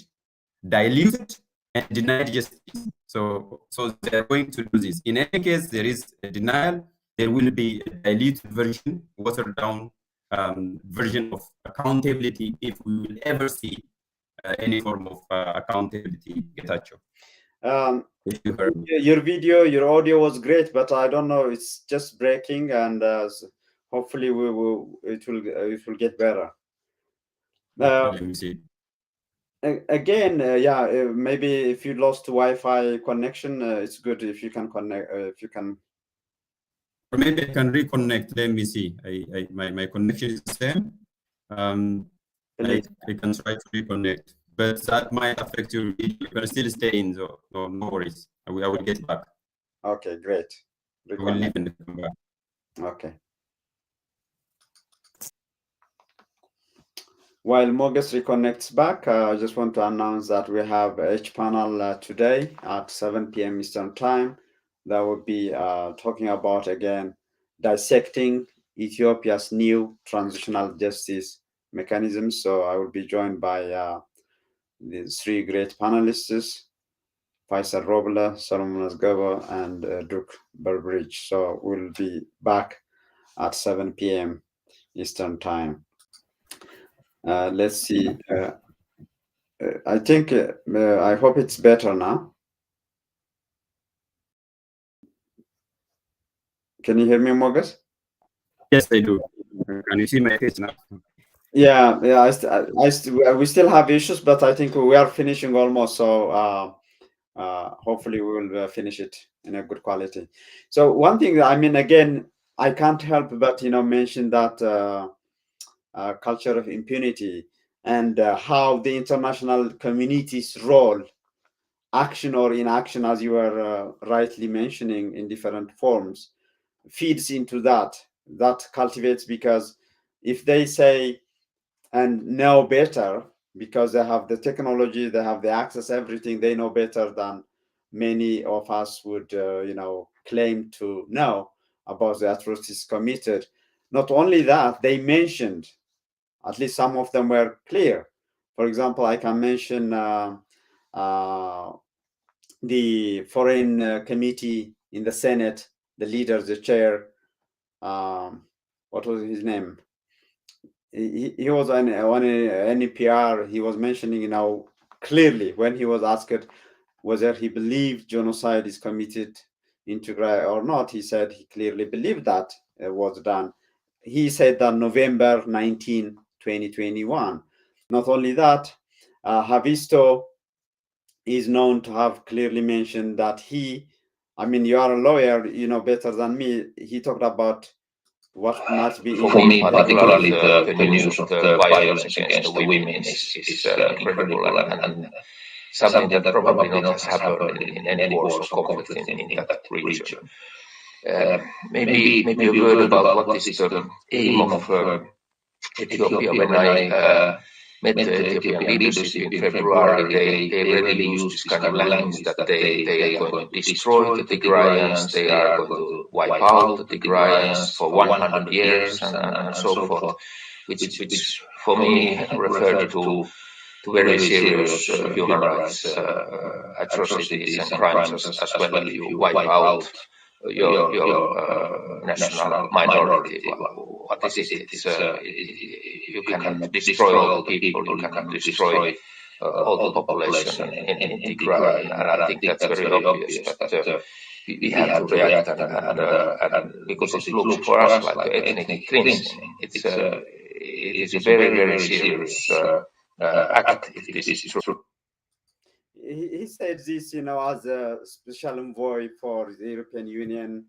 diluted, and denied justice. So they're going to do this. In any case, there is a denial. There will be a diluted version, watered down version of accountability, if we will ever see any form of accountability. Getachew. Your video, your audio was great, but I don't know, it's just breaking, and hopefully it will get better. Let me see. Again, maybe if you lost Wi-Fi connection, it's good if you can connect. If you can, or maybe I can reconnect. Let me see. My connection is the same. I can try to reconnect, but that might affect your video. You can still stay in, so no worries. I will get back. Okay, great. I will leave and come back. Okay. While Mogus reconnects back, I just want to announce that we have H panel today at 7 p.m. Eastern Time. That will be talking about, again, dissecting Ethiopia's new transitional justice mechanisms. So I will be joined by the three great panelists, Faisal Robla, Solomon Asgabo, and Duke Burbridge. So we'll be back at 7 p.m. Eastern Time. Let's see. I think, I hope it's better now. Can you hear me, Mogus? Yes, I do. Can you see my face now? Yeah, we still have issues, but I think we are finishing almost. So hopefully we will finish it in a good quality. So one thing, I mean, again, I can't help but mention that culture of impunity, and how the international community's role, action or inaction, as you were rightly mentioning in different forms, feeds into that cultivates, because if they say and know better, because they have the technology, they have the access, everything, they know better than many of us would claim to know about the atrocities committed. Not only that, they mentioned, at least some of them were clear. For example, I can mention the foreign committee in the Senate, the leader, the chair, what was his name? He was on NPR. He was mentioning clearly, when he was asked whether he believed genocide is committed in Tigray or not, he said he clearly believed that it was done. He said that November 19, 2021. Not only that, Havisto is known to have clearly mentioned that you are a lawyer, you know better than me. He talked about what must be. For me, particularly the news of the violence against the women is incredible and something that probably not has happened in any wars of conflict in that region. Maybe a word about what is the aim of Ethiopia. When I met the Ethiopian leadership in February, they really used this kind of language that they are going to destroy the Tigrayans, they are going to wipe out the Tigrayans for 100 years and so forth, which for me, referred to very serious human rights atrocities and crimes as well. If you wipe out your national minority, what is it? You cannot destroy all the people, you cannot destroy all the population in Tigray, and I think that's very obvious. But we have to react, and because it looks for us like ethnic cleansing. It is a very, very serious act if this is true. He said this, as a special envoy for the European Union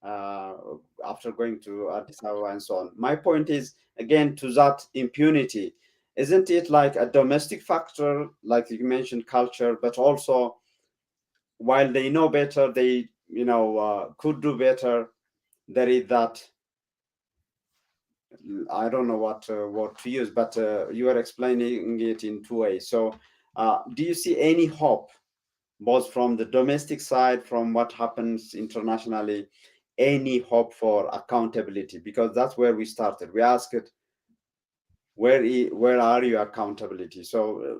uh, after going to Addis Ababa and so on. My point is, again, to that impunity. Isn't it like a domestic factor, like you mentioned, culture, but also while they know better, they, could do better. There is that, I don't know what word to use, but you are explaining it in two ways. So do you see any hope, both from the domestic side, from what happens internationally, any hope for accountability? Because that's where we started. We asked it, where are your accountability? So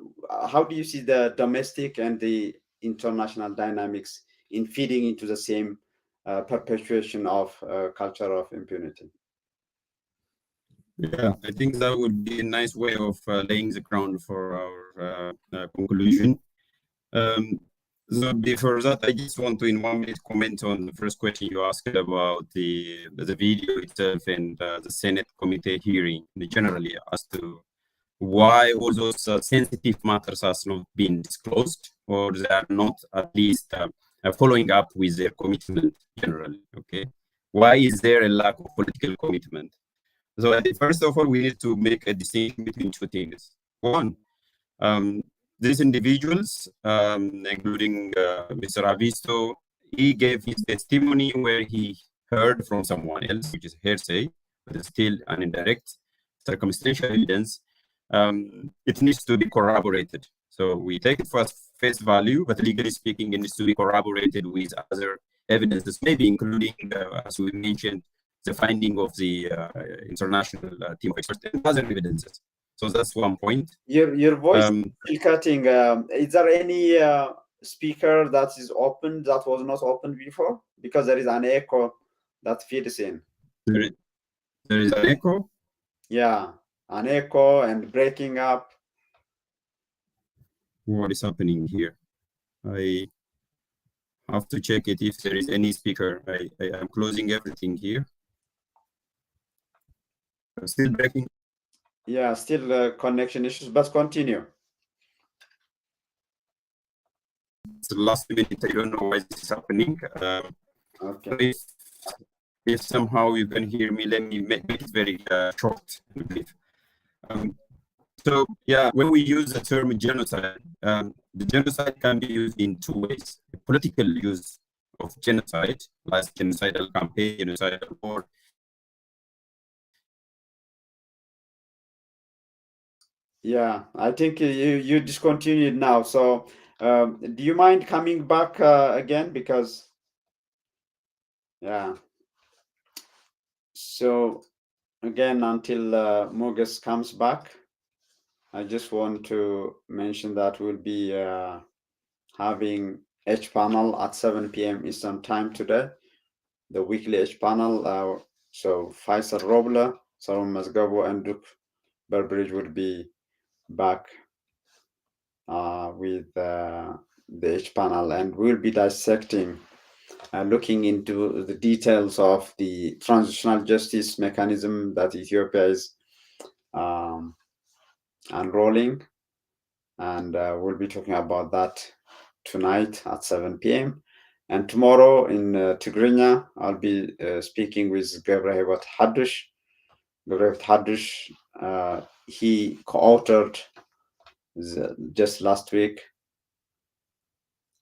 how do you see the domestic and the international dynamics in feeding into the same perpetuation of culture of impunity? Yeah, I think that would be a nice way of laying the ground for our conclusion. So before that, I just want to, in 1 minute, comment on the first question you asked about the video itself and the Senate committee hearing generally as to why all those sensitive matters has not been disclosed, or they are not at least following up with their commitment generally. Okay, why is there a lack of political commitment? So I think first of all, we need to make a distinction between two things. One, these individuals, including Mr. Avisto, he gave his testimony where he heard from someone else, which is hearsay, but it's still an indirect circumstantial evidence. It needs to be corroborated. So we take it for face value, but legally speaking, it needs to be corroborated with other evidences, maybe including, as we mentioned, the finding of the international team of experts and other evidences. So that's one point. Your voice is still cutting. Is there any speaker that is open that was not open before? Because there is an echo that feeds in. There is an echo? Yeah, an echo and breaking up. What is happening here? I have to check it if there is any speaker. I am closing everything here. Still breaking? Yeah, still connection issues, but continue. It's the last minute. I don't know why this is happening. Okay. If somehow you can hear me, let me make it very short and brief. So yeah, when we use the term genocide, the genocide can be used in two ways. The political use of genocide, like genocidal campaign, genocidal war. Yeah, I think you discontinued now. So do you mind coming back again? Because, yeah. So again, until Mugus comes back, I just want to mention that we'll be having H panel at 7 p.m. Eastern time today, the weekly H panel. So Faisal Robla, Salom Mazgabo, and Duke Burbridge will be back with the H panel, and we'll be dissecting, looking into the details of the transitional justice mechanism that Ethiopia is unrolling, and we'll be talking about that tonight at 7 p.m. And tomorrow in Tigrinya, I'll be speaking with ገብረ Hadush. ገብረ Hadush, he co-authored just last week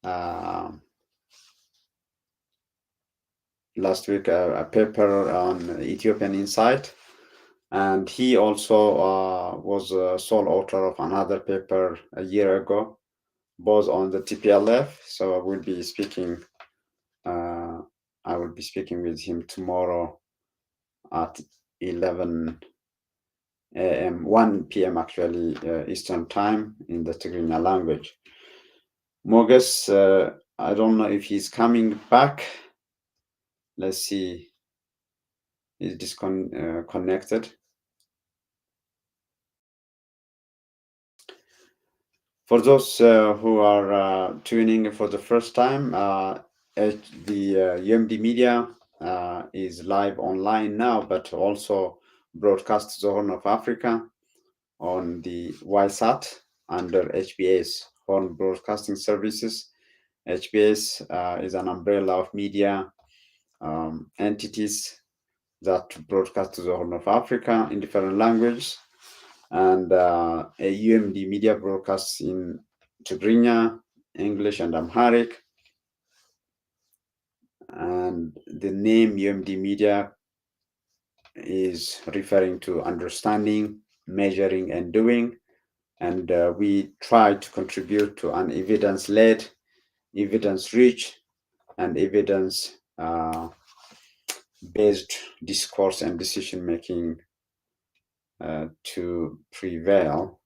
a paper on Ethiopian Insight, and he also was a sole author of another paper a year ago, both on the TPLF. So I will be speaking with him tomorrow at 11 a.m., 1 p.m. actually, Eastern time in the Tigrinya language. Mogus, I don't know if he's coming back. Let's see. He's disconnected. For those who are tuning for the first time, the UMD Media is live online now, but also broadcast to the Horn of Africa on the YSAT under HBS, Horn Broadcasting Services. HBS is an umbrella of media entities that broadcast to the Horn of Africa in different languages. And a UMD Media broadcasts in Tigrinya, English, and Amharic. And the name UMD Media is referring to understanding, measuring, and doing. And we try to contribute to an evidence-led, evidence-rich, and evidence-based discourse and decision-making to prevail.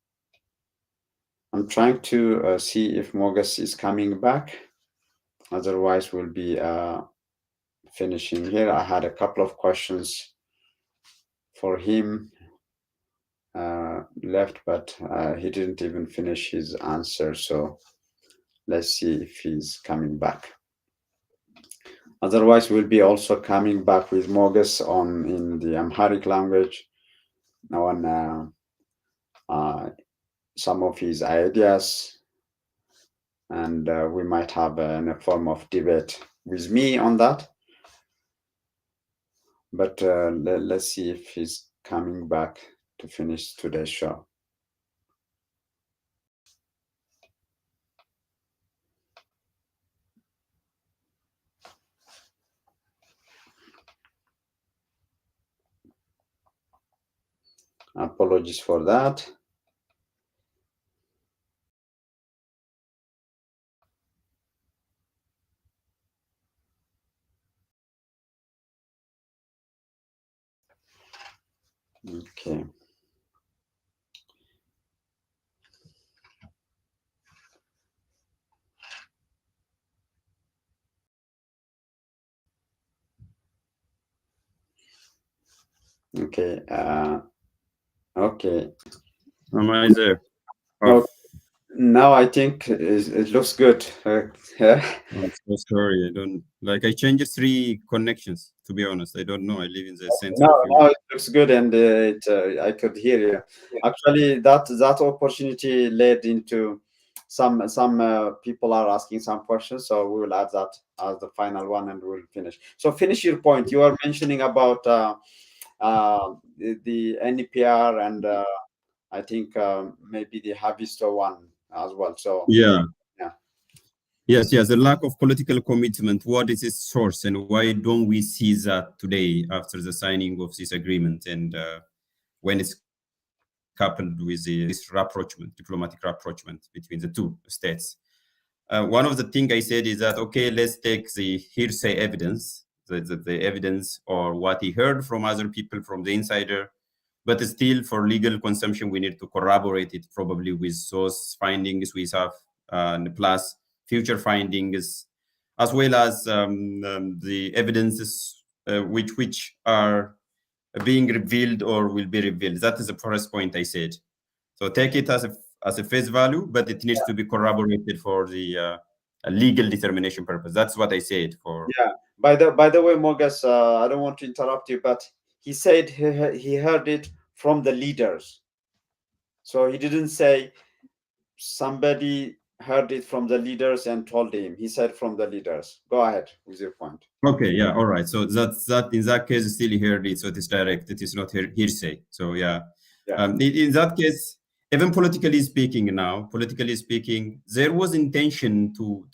I'm trying to see if Mogus is coming back. Otherwise, we'll be finishing here. I had a couple of questions for him left, but he didn't even finish his answer. So let's see if he's coming back. Otherwise, we'll be also coming back with Mogus in the Amharic language on some of his ideas, and we might have a form of debate with me on that. But let's see if he's coming back to finish today's show. Apologies for that. Okay. Okay. Okay. Am I there? Oh, now I think it looks good. Yeah. I'm so sorry. I don't like. I changed 3 connections. To be honest, I don't know. I live in the center Now, of Europe. now it looks good, and I could hear you. Actually, that opportunity led into some people are asking some questions, so we will add that as the final one, and we'll finish. So finish your point. You are mentioning about the NEPR and I think maybe the Havisto one as well. So Yeah. yeah. Yes, yes. The lack of political commitment. What is its source, and why don't we see that today after the signing of this agreement, and when it's coupled with this rapprochement, diplomatic rapprochement between the 2 states? One of the things I said is that, okay, let's take the hearsay evidence, the evidence or what he heard from other people, from the insider, but still for legal consumption, we need to corroborate it probably with those findings we have, and plus future findings, as well as the evidences which are being revealed or will be revealed. That is the first point I said. So take it as a face value, but it needs to be corroborated for the legal determination purpose. That's what I said. For yeah. By the way, Mogus, I don't want to interrupt you, but he said he heard it from the leaders. So he didn't say somebody heard it from the leaders and told him. He said from the leaders. Go ahead with your point. Okay, yeah, all right. So that in that case, still he heard it, so it is direct. It is not hearsay. So yeah, in that case, even politically speaking, there was intention to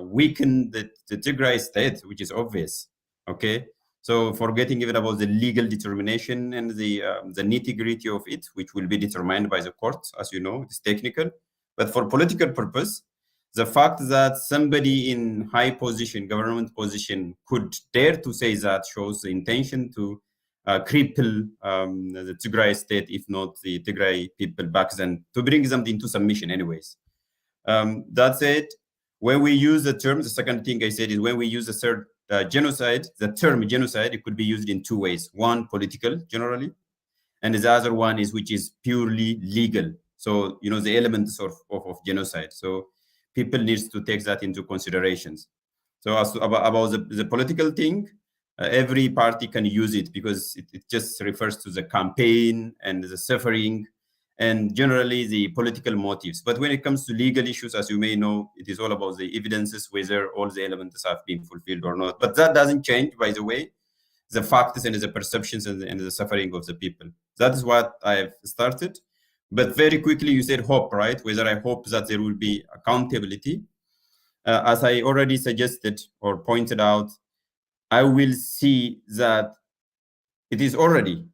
weaken the Tigray state, which is obvious. Okay, so forgetting even about the legal determination and the nitty-gritty of it, which will be determined by the court, as you know, it's technical. But for political purpose, the fact that somebody in high position, government position, could dare to say that shows the intention to cripple the Tigray state, if not the Tigray people back then, to bring them into submission anyways. That said, when we use the term, the second thing I said is when we use the third genocide, the term genocide, it could be used in two ways. One, political, generally, and the other one is which is purely legal. So, the elements of genocide. So people needs to take that into considerations. So as to, about the political thing, every party can use it because it just refers to the campaign and the suffering and generally the political motives. But when it comes to legal issues, as you may know, it is all about the evidences, whether all the elements have been fulfilled or not. But that doesn't change, by the way, the facts and the perceptions and the suffering of the people. That is what I've started. But very quickly, you said hope, right? Whether I hope that there will be accountability. As I already suggested or pointed out, I will see that it is already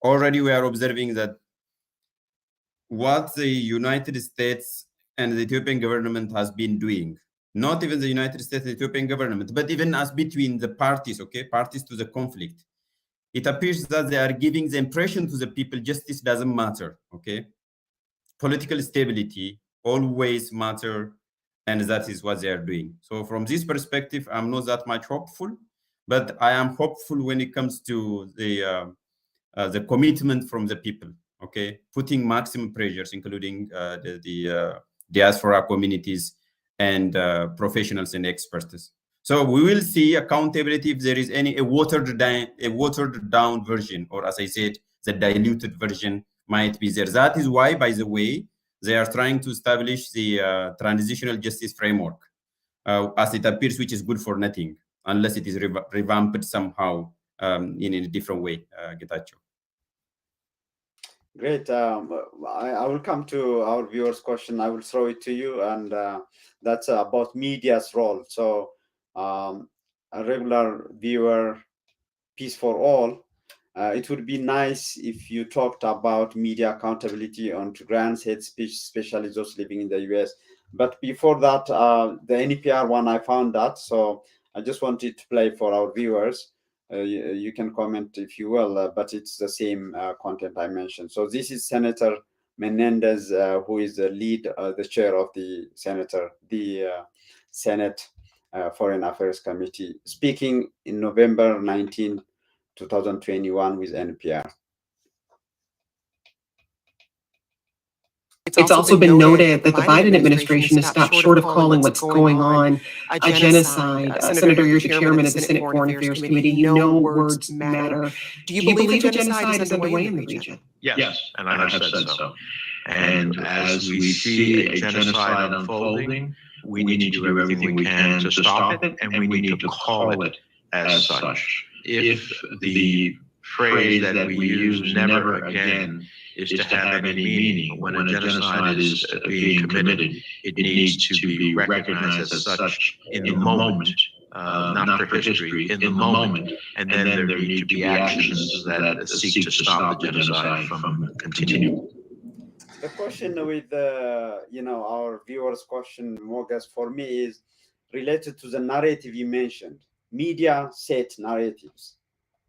we are observing that what the United States and the Ethiopian government has been doing, not even the United States and the Ethiopian government, but even as between the parties, parties to the conflict, it appears that they are giving the impression to the people justice doesn't matter, Political stability always matter, and that is what they are doing. So from this perspective, I'm not that much hopeful, but I am hopeful when it comes to the commitment from the people, putting maximum pressures, including the diaspora communities and professionals and experts. So we will see accountability if there is a watered down version, or as I said, the diluted version might be there. That is why, by the way, they are trying to establish the transitional justice framework, as it appears, which is good for nothing, unless it is revamped somehow in a different way, Getachew. Great. I will come to our viewers' question. I will throw it to you, and that's about media's role. So a regular viewer, Peace for All, it would be nice if you talked about media accountability on Tigrayans hate speech, especially those living in the US. But before that, the NPR one, I found that. So I just wanted to play for our viewers. You can comment if you will, but it's the same content I mentioned. So this is Senator Menendez, who is the lead, the chair of the Senate Foreign Affairs Committee, speaking in November 19, 2021 with NPR. It's also been noted that the Biden administration has stopped short of calling what's going on a genocide. Senator, you're the chairman of the Senate Foreign Affairs Committee. You know words matter. Do you believe a genocide is underway in the region? Yes, and I have said so. And as we see a genocide unfolding, we need to do everything we can to stop it, and we need to call it as such. If the phrase that we use, never again, is to have any meaning, when a genocide is being committed, it needs to be recognized as such in the moment, not for history, in the moment, and then there need to be actions that seek to stop the genocide from continuing. The question with our viewers' question, Mogas, for me is related to the narrative you mentioned. Media set narratives,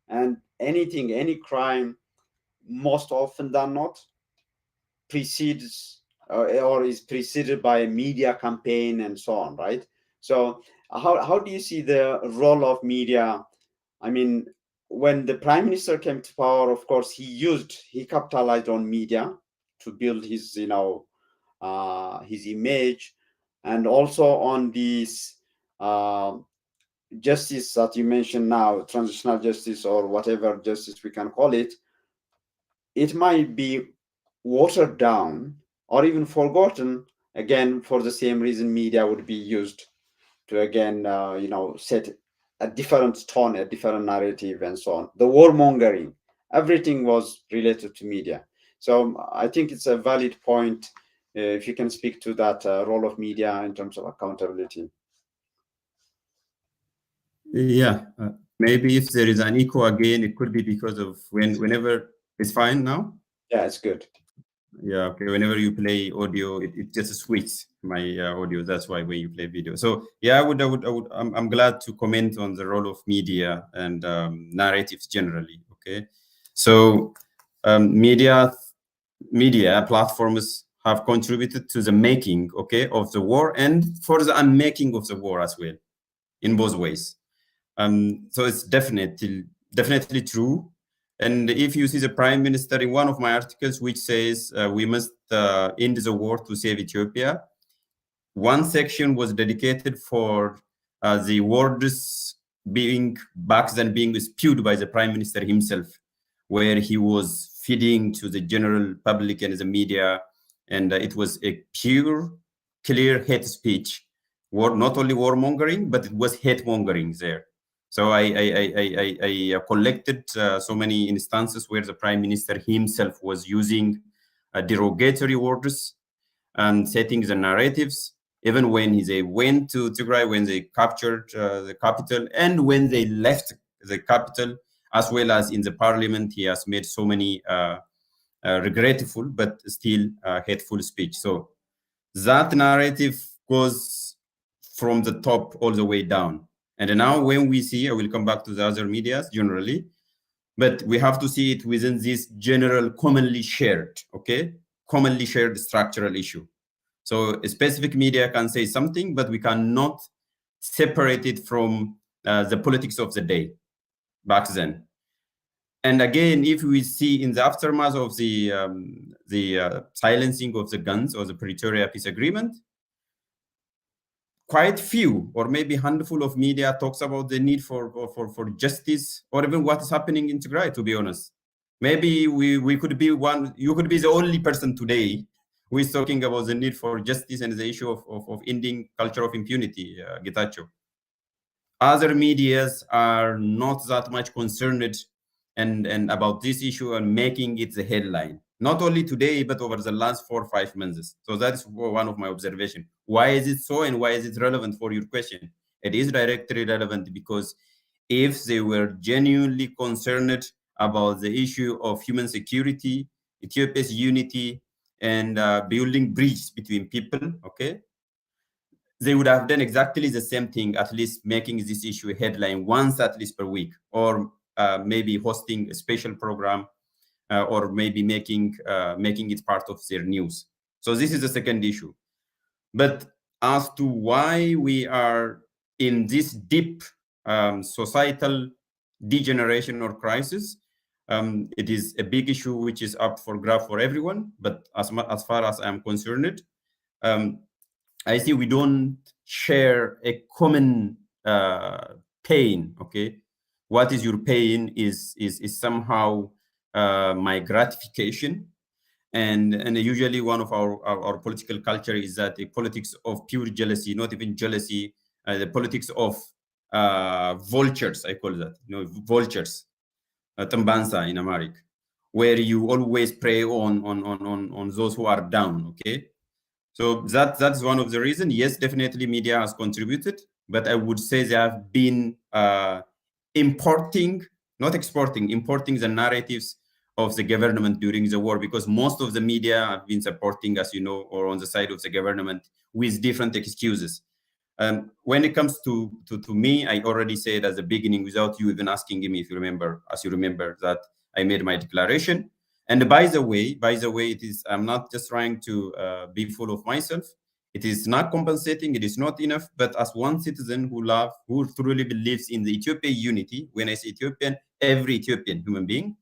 and any crime, most often than not, precedes or is preceded by a media campaign and so on, right? So how do you see the role of media? I mean, when the prime minister came to power, of course, he capitalized on media to build his his image, and also on this justice that you mentioned now, transitional justice or whatever justice we can call it. It might be watered down or even forgotten, again, for the same reason media would be used to, again, set a different tone, a different narrative, and so on. The warmongering, everything was related to media. So I think it's a valid point if you can speak to that role of media in terms of accountability. Yeah, maybe if there is an echo again, it could be because of whenever it's fine now. Yeah, it's good. Yeah, okay. Whenever you play audio, it just switches my audio. That's why when you play video. So yeah, I'm glad to comment on the role of media and narratives generally. Okay, so media platforms have contributed to the making, okay, of the war and for the unmaking of the war as well, in both ways. So it's definitely true. And if you see the prime minister in one of my articles, which says we must end the war to save Ethiopia, one section was dedicated for the words being back then being spewed by the prime minister himself, where he was feeding to the general public and the media, and it was a pure, clear hate speech. Not only warmongering, but it was hate mongering there. So I collected so many instances where the prime minister himself was using derogatory words and setting the narratives, even when they went to Tigray, when they captured the capital, and when they left the capital, as well as in the parliament, he has made so many regretful but still hateful speech. So that narrative goes from the top all the way down. And now when we see, I will come back to the other medias generally, but we have to see it within this general commonly shared, okay, commonly shared structural issue. So a specific media can say something, but we cannot separate it from the politics of the day back then. And again, if we see in the aftermath of the silencing of the guns or the Pretoria Peace Agreement, quite few or maybe handful of media talks about the need for justice or even what is happening in Tigray, to be honest. Maybe we could be one, you could be the only person today who is talking about the need for justice and the issue of ending culture of impunity, Getachew. Other medias are not that much concerned and about this issue and making it the headline, not only today, but over the last 4 or 5 months. So that's one of my observations. Why is it so and why is it relevant for your question? It is directly relevant because if they were genuinely concerned about the issue of human security, Ethiopia's unity, and building bridges between people, okay, they would have done exactly the same thing, at least making this issue a headline once at least per week, or maybe hosting a special program, or maybe making it part of their news. So this is the second issue. But as to why we are in this deep societal degeneration or crisis, it is a big issue which is up for grab for everyone. But as far as I'm concerned, I see we don't share a common pain. Okay, what is your pain is somehow my gratification, and usually one of our political culture is that a politics of pure jealousy, not even jealousy, the politics of vultures, I call that, vultures, tambansa in Amharic, where you always prey on those who are down. Okay. So that's one of the reasons. Yes, definitely media has contributed, but I would say they have been importing, not exporting, importing the narratives of the government during the war, because most of the media have been supporting, as you know, or on the side of the government with different excuses. When it comes to me, I already said at the beginning, without you even asking me, if you remember, as you remember, that I made my declaration. And by the way, it is, I'm not just trying to be full of myself. It is not compensating. It is not enough. But as one citizen who truly believes in the Ethiopian unity, when I say Ethiopian, every Ethiopian human being,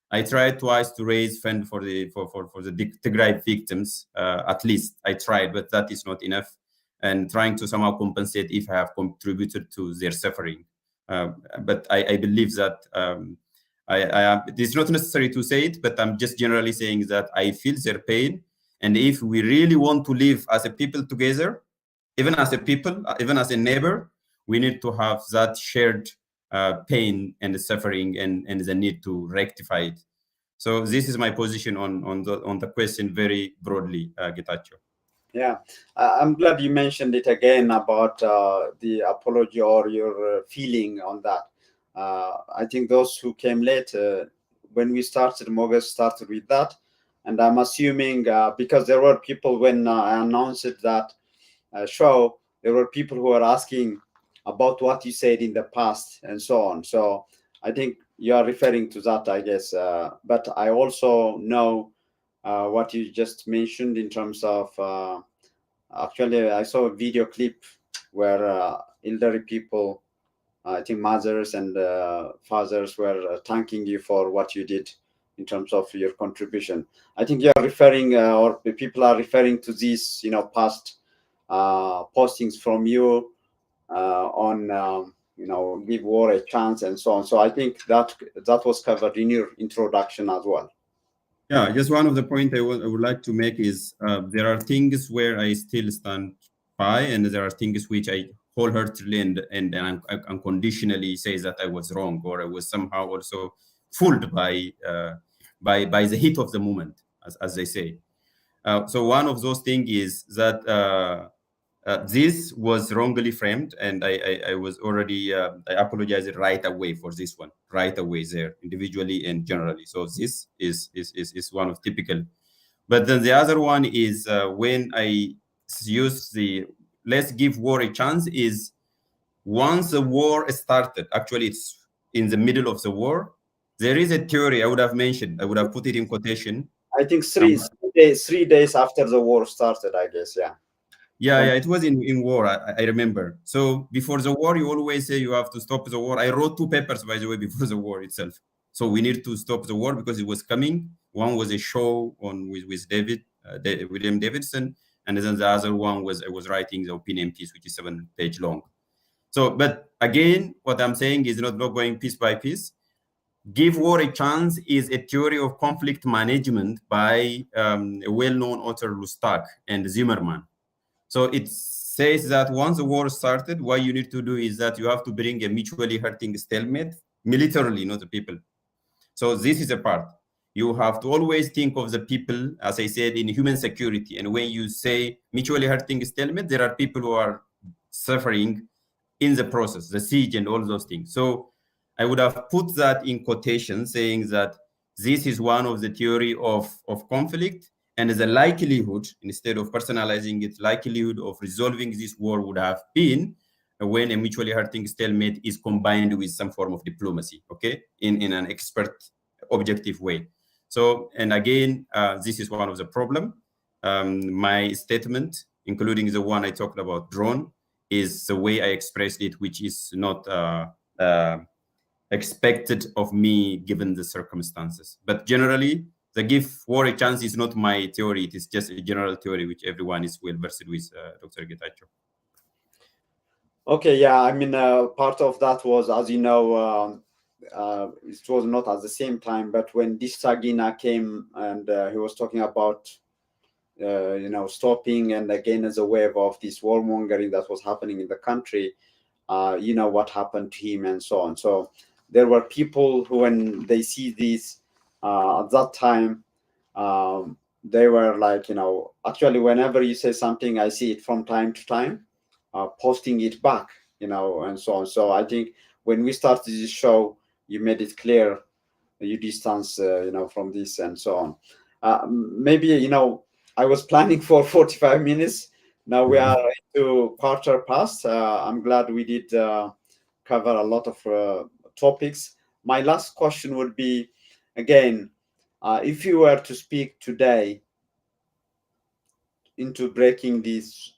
I tried twice to raise fund for the Tigray victims. At least I tried, but that is not enough. And trying to somehow compensate if I have contributed to their suffering. But I believe that it is not necessary to say it, but I'm just generally saying that I feel their pain. And if we really want to live as a people together, even as a people, even as a neighbor, we need to have that shared pain and suffering and the need to rectify it. So this is my position on the question very broadly, Getachew. Yeah, I'm glad you mentioned it again about the apology or your feeling on that. I think those who came late, when we started, Mogus started with that. And I'm assuming because there were people when I announced that show, there were people who were asking about what you said in the past and so on. So I think you are referring to that, I guess. But I also know what you just mentioned in terms of actually, I saw a video clip where elderly people, I think mothers and fathers, were thanking you for what you did in terms of your contribution. I think you are referring, or the people are referring to these, past postings from you on, give war a chance and so on. So I think that was covered in your introduction as well. Yeah, just one of the point I would like to make is there are things where I still stand by, and there are things which I wholeheartedly and unconditionally say that I was wrong, or I was somehow also fooled by the heat of the moment, as they say. So one of those things is that this was wrongly framed, and I was already I apologized right away for this one, right away there, individually and generally. So this is one of typical. But then the other one is when I use the let's give war a chance is once the war started, actually it's in the middle of the war, there is a theory I would have mentioned, I would have put it in quotation. I think 3 days after the war started, I guess, yeah. Yeah, it was in war, I remember. So before the war, you always say you have to stop the war. I wrote 2 papers, by the way, before the war itself. So we need to stop the war because it was coming. One was a show on with William Davidson, and then the other one was I was writing the opinion piece, which is 7-page long. So, but again, what I'm saying is not going piece by piece. Give war a chance is a theory of conflict management by a well-known author, Lustak and Zimmerman. So it says that once the war started, what you need to do is that you have to bring a mutually hurting stalemate, militarily, not the people. So this is a part. You have to always think of the people, as I said, in human security. And when you say mutually hurting stalemate, there are people who are suffering in the process, the siege and all those things. So I would have put that in quotation, saying that this is one of the theory of conflict, and the likelihood, instead of personalizing it, likelihood of resolving this war would have been when a mutually hurting stalemate is combined with some form of diplomacy, okay, in an expert, objective way. So, and again, this is one of the problem. My statement, including the one I talked about, drone, is the way I expressed it, which is not expected of me given the circumstances. But generally, the give war a chance is not my theory. It is just a general theory which everyone is well versed with, Dr. Getachew. Okay, yeah, I mean, part of that was, as you know, it was not at the same time, but when Disagina came and he was talking about, stopping, and again, as a wave of this warmongering that was happening in the country, what happened to him and so on. So there were people who, when they see this at that time, they were like, actually, whenever you say something, I see it from time to time, posting it back, and so on. So I think when we started this show, you made it clear you distance, from this and so on. Maybe, I was planning for 45 minutes. Now we are into quarter past. I'm glad we did cover a lot of topics. My last question would be, again, if you were to speak today into breaking this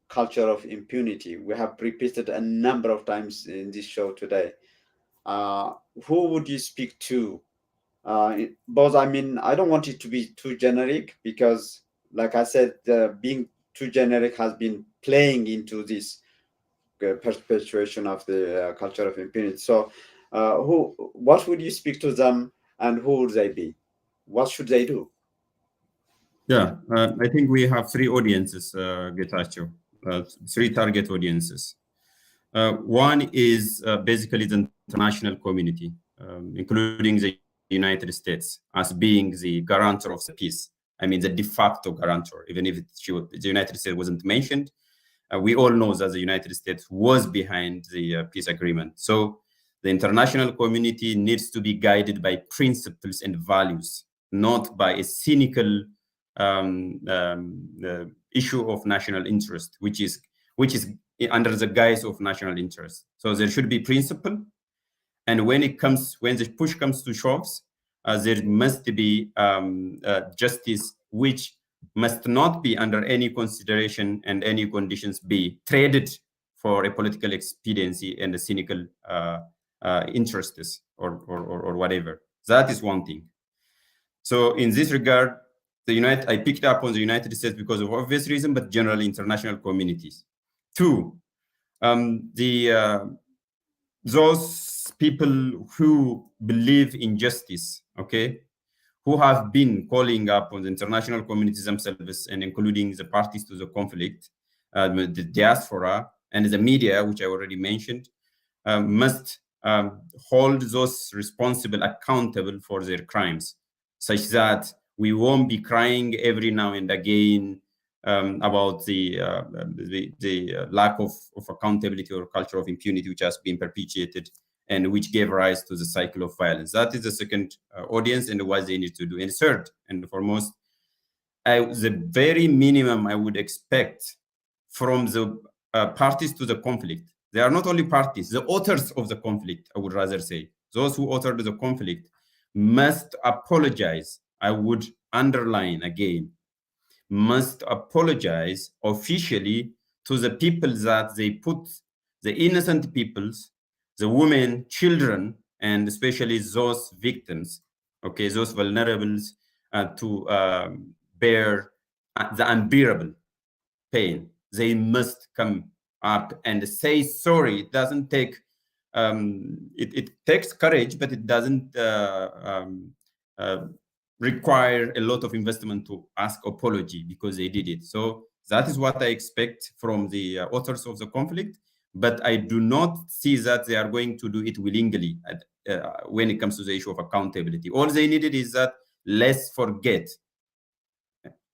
culture of impunity, we have repeated a number of times in this show today, who would you speak to? Both, I mean, I don't want it to be too generic because, like I said, being too generic has been playing into this perpetuation of the culture of impunity. So, what would you speak to them, and who would they be? What should they do? Yeah, I think we have 3 audiences, Getachew, 3 target audiences. One is basically the international community, including the United States, as being the guarantor of the peace. I mean, the de facto guarantor, even if the United States wasn't mentioned. We all know that the United States was behind the peace agreement. So the international community needs to be guided by principles and values, not by a cynical issue of national interest, which is under the guise of national interest. So there should be principle, And when the push comes to shoves, there must be justice, which must not be under any consideration and any conditions be traded for a political expediency and a cynical interests or whatever. That is one thing. So in this regard, I picked up on the United States because of obvious reason, but generally international communities. Two, those people who believe in justice, okay, who have been calling up on the international communities themselves and including the parties to the conflict, the diaspora and the media, which I already mentioned, must hold those responsible accountable for their crimes, such that we won't be crying every now and again about the lack of accountability or culture of impunity which has been perpetuated and which gave rise to the cycle of violence. That is the second audience and what they need to do. And third and foremost, the very minimum I would expect from the parties to the conflict. They are not only parties, the authors of the conflict, I would rather say. Those who authored the conflict must apologize. I would underline again, must apologize officially to the people that they put, the innocent peoples, the women, children, and especially those victims, okay, those vulnerables, to bear the unbearable pain. They must come up and say sorry. It doesn't take, it takes courage, but it doesn't require a lot of investment to ask apology because they did it. So that is what I expect from the authors of the conflict, but I do not see that they are going to do it willingly when it comes to the issue of accountability. All they needed is that let's forget.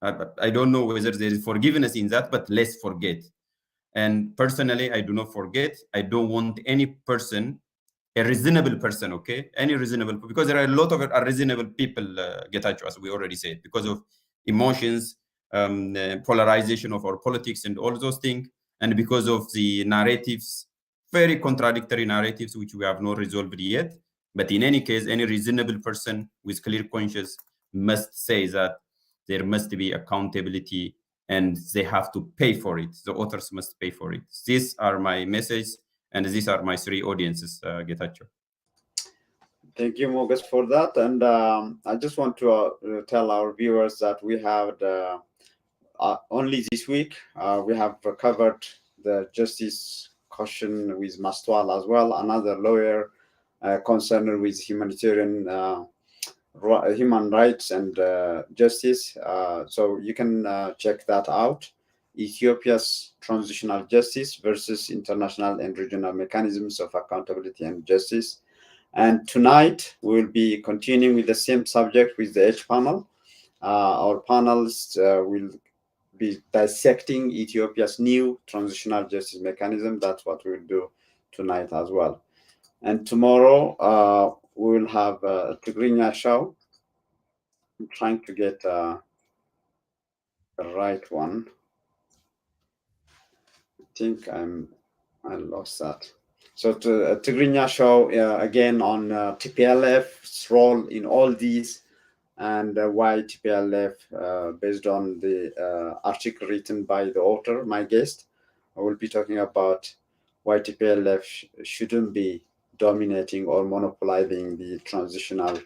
I don't know whether there is forgiveness in that, but let's forget. And personally, I do not forget. I don't want any person, a reasonable person, okay? Any reasonable, because there are a lot of unreasonable people, Getachew, as we already said, because of emotions, polarization of our politics and all those things, and because of the narratives, very contradictory narratives, which we have not resolved yet. But in any case, any reasonable person with clear conscience must say that there must be accountability and they have to pay for it. The authors must pay for it. These are my messages, and these are my three audiences, Getachew. Thank you, Mogus, for that. And I just want to tell our viewers that we have only this week, we have covered the justice question with Mastwal as well, another lawyer concerned with humanitarian human rights and justice. So you can check that out. Ethiopia's transitional justice versus international and regional mechanisms of accountability and justice. And tonight we'll be continuing with the same subject with the H panel. Our panelists will be dissecting Ethiopia's new transitional justice mechanism. That's what we'll do tonight as well. And tomorrow we will have a Tigrinya show. I'm trying to get the right one. I think I lost that. So a Tigrinya show again on TPLF's role in all these, and why TPLF, based on the article written by the author, my guest, I will be talking about why TPLF shouldn't be dominating or monopolizing the transitional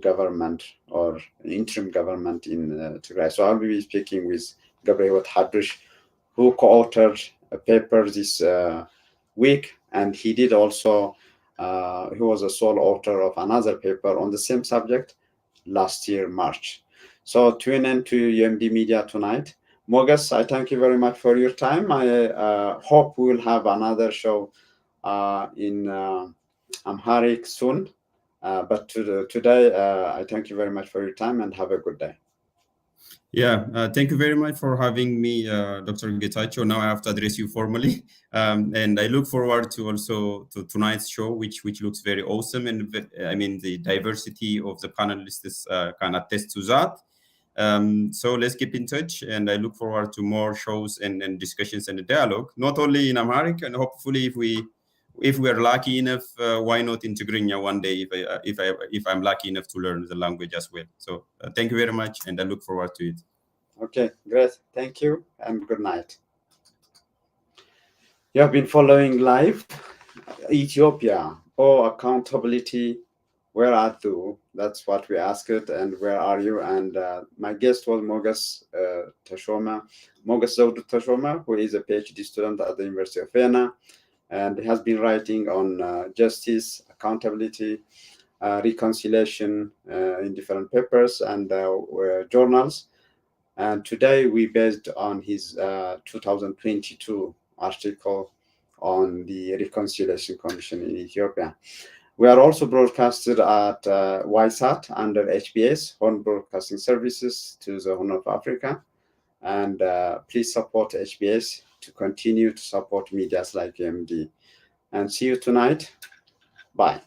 government or interim government in Tigray. So I'll be speaking with Gabriel Hadrish, who co-authored a paper this week, and he did also, he was a sole author of another paper on the same subject last year, March. So tune in to UMD Media tonight. Mogus, I thank you very much for your time. I hope we will have another show in Amharic soon. But today, I thank you very much for your time and have a good day. Yeah, thank you very much for having me, Dr. Getachew. Now I have to address you formally, and I look forward to also to tonight's show, which looks very awesome, and I mean the diversity of the panelists can attest to that. So let's keep in touch, and I look forward to more shows and discussions and dialogue, not only in Amharic, and hopefully if we if we're lucky enough, why not in Tigrinya one day if I'm lucky enough to learn the language as well. So thank you very much, and I look forward to it. Okay, great. Thank you and good night. You have been following live Ethiopia or accountability. Where are you? That's what we asked, and where are you? And my guest was Mogas Zewdu Tashoma, who is a PhD student at the University of Vienna, and he has been writing on justice, accountability, reconciliation in different papers and journals. And today we based on his 2022 article on the Reconciliation Commission in Ethiopia. We are also broadcasted at YSAT under HBS, Horn Broadcasting Services to the Horn of Africa. And please support HBS to continue to support medias like AMD. And see you tonight. Bye.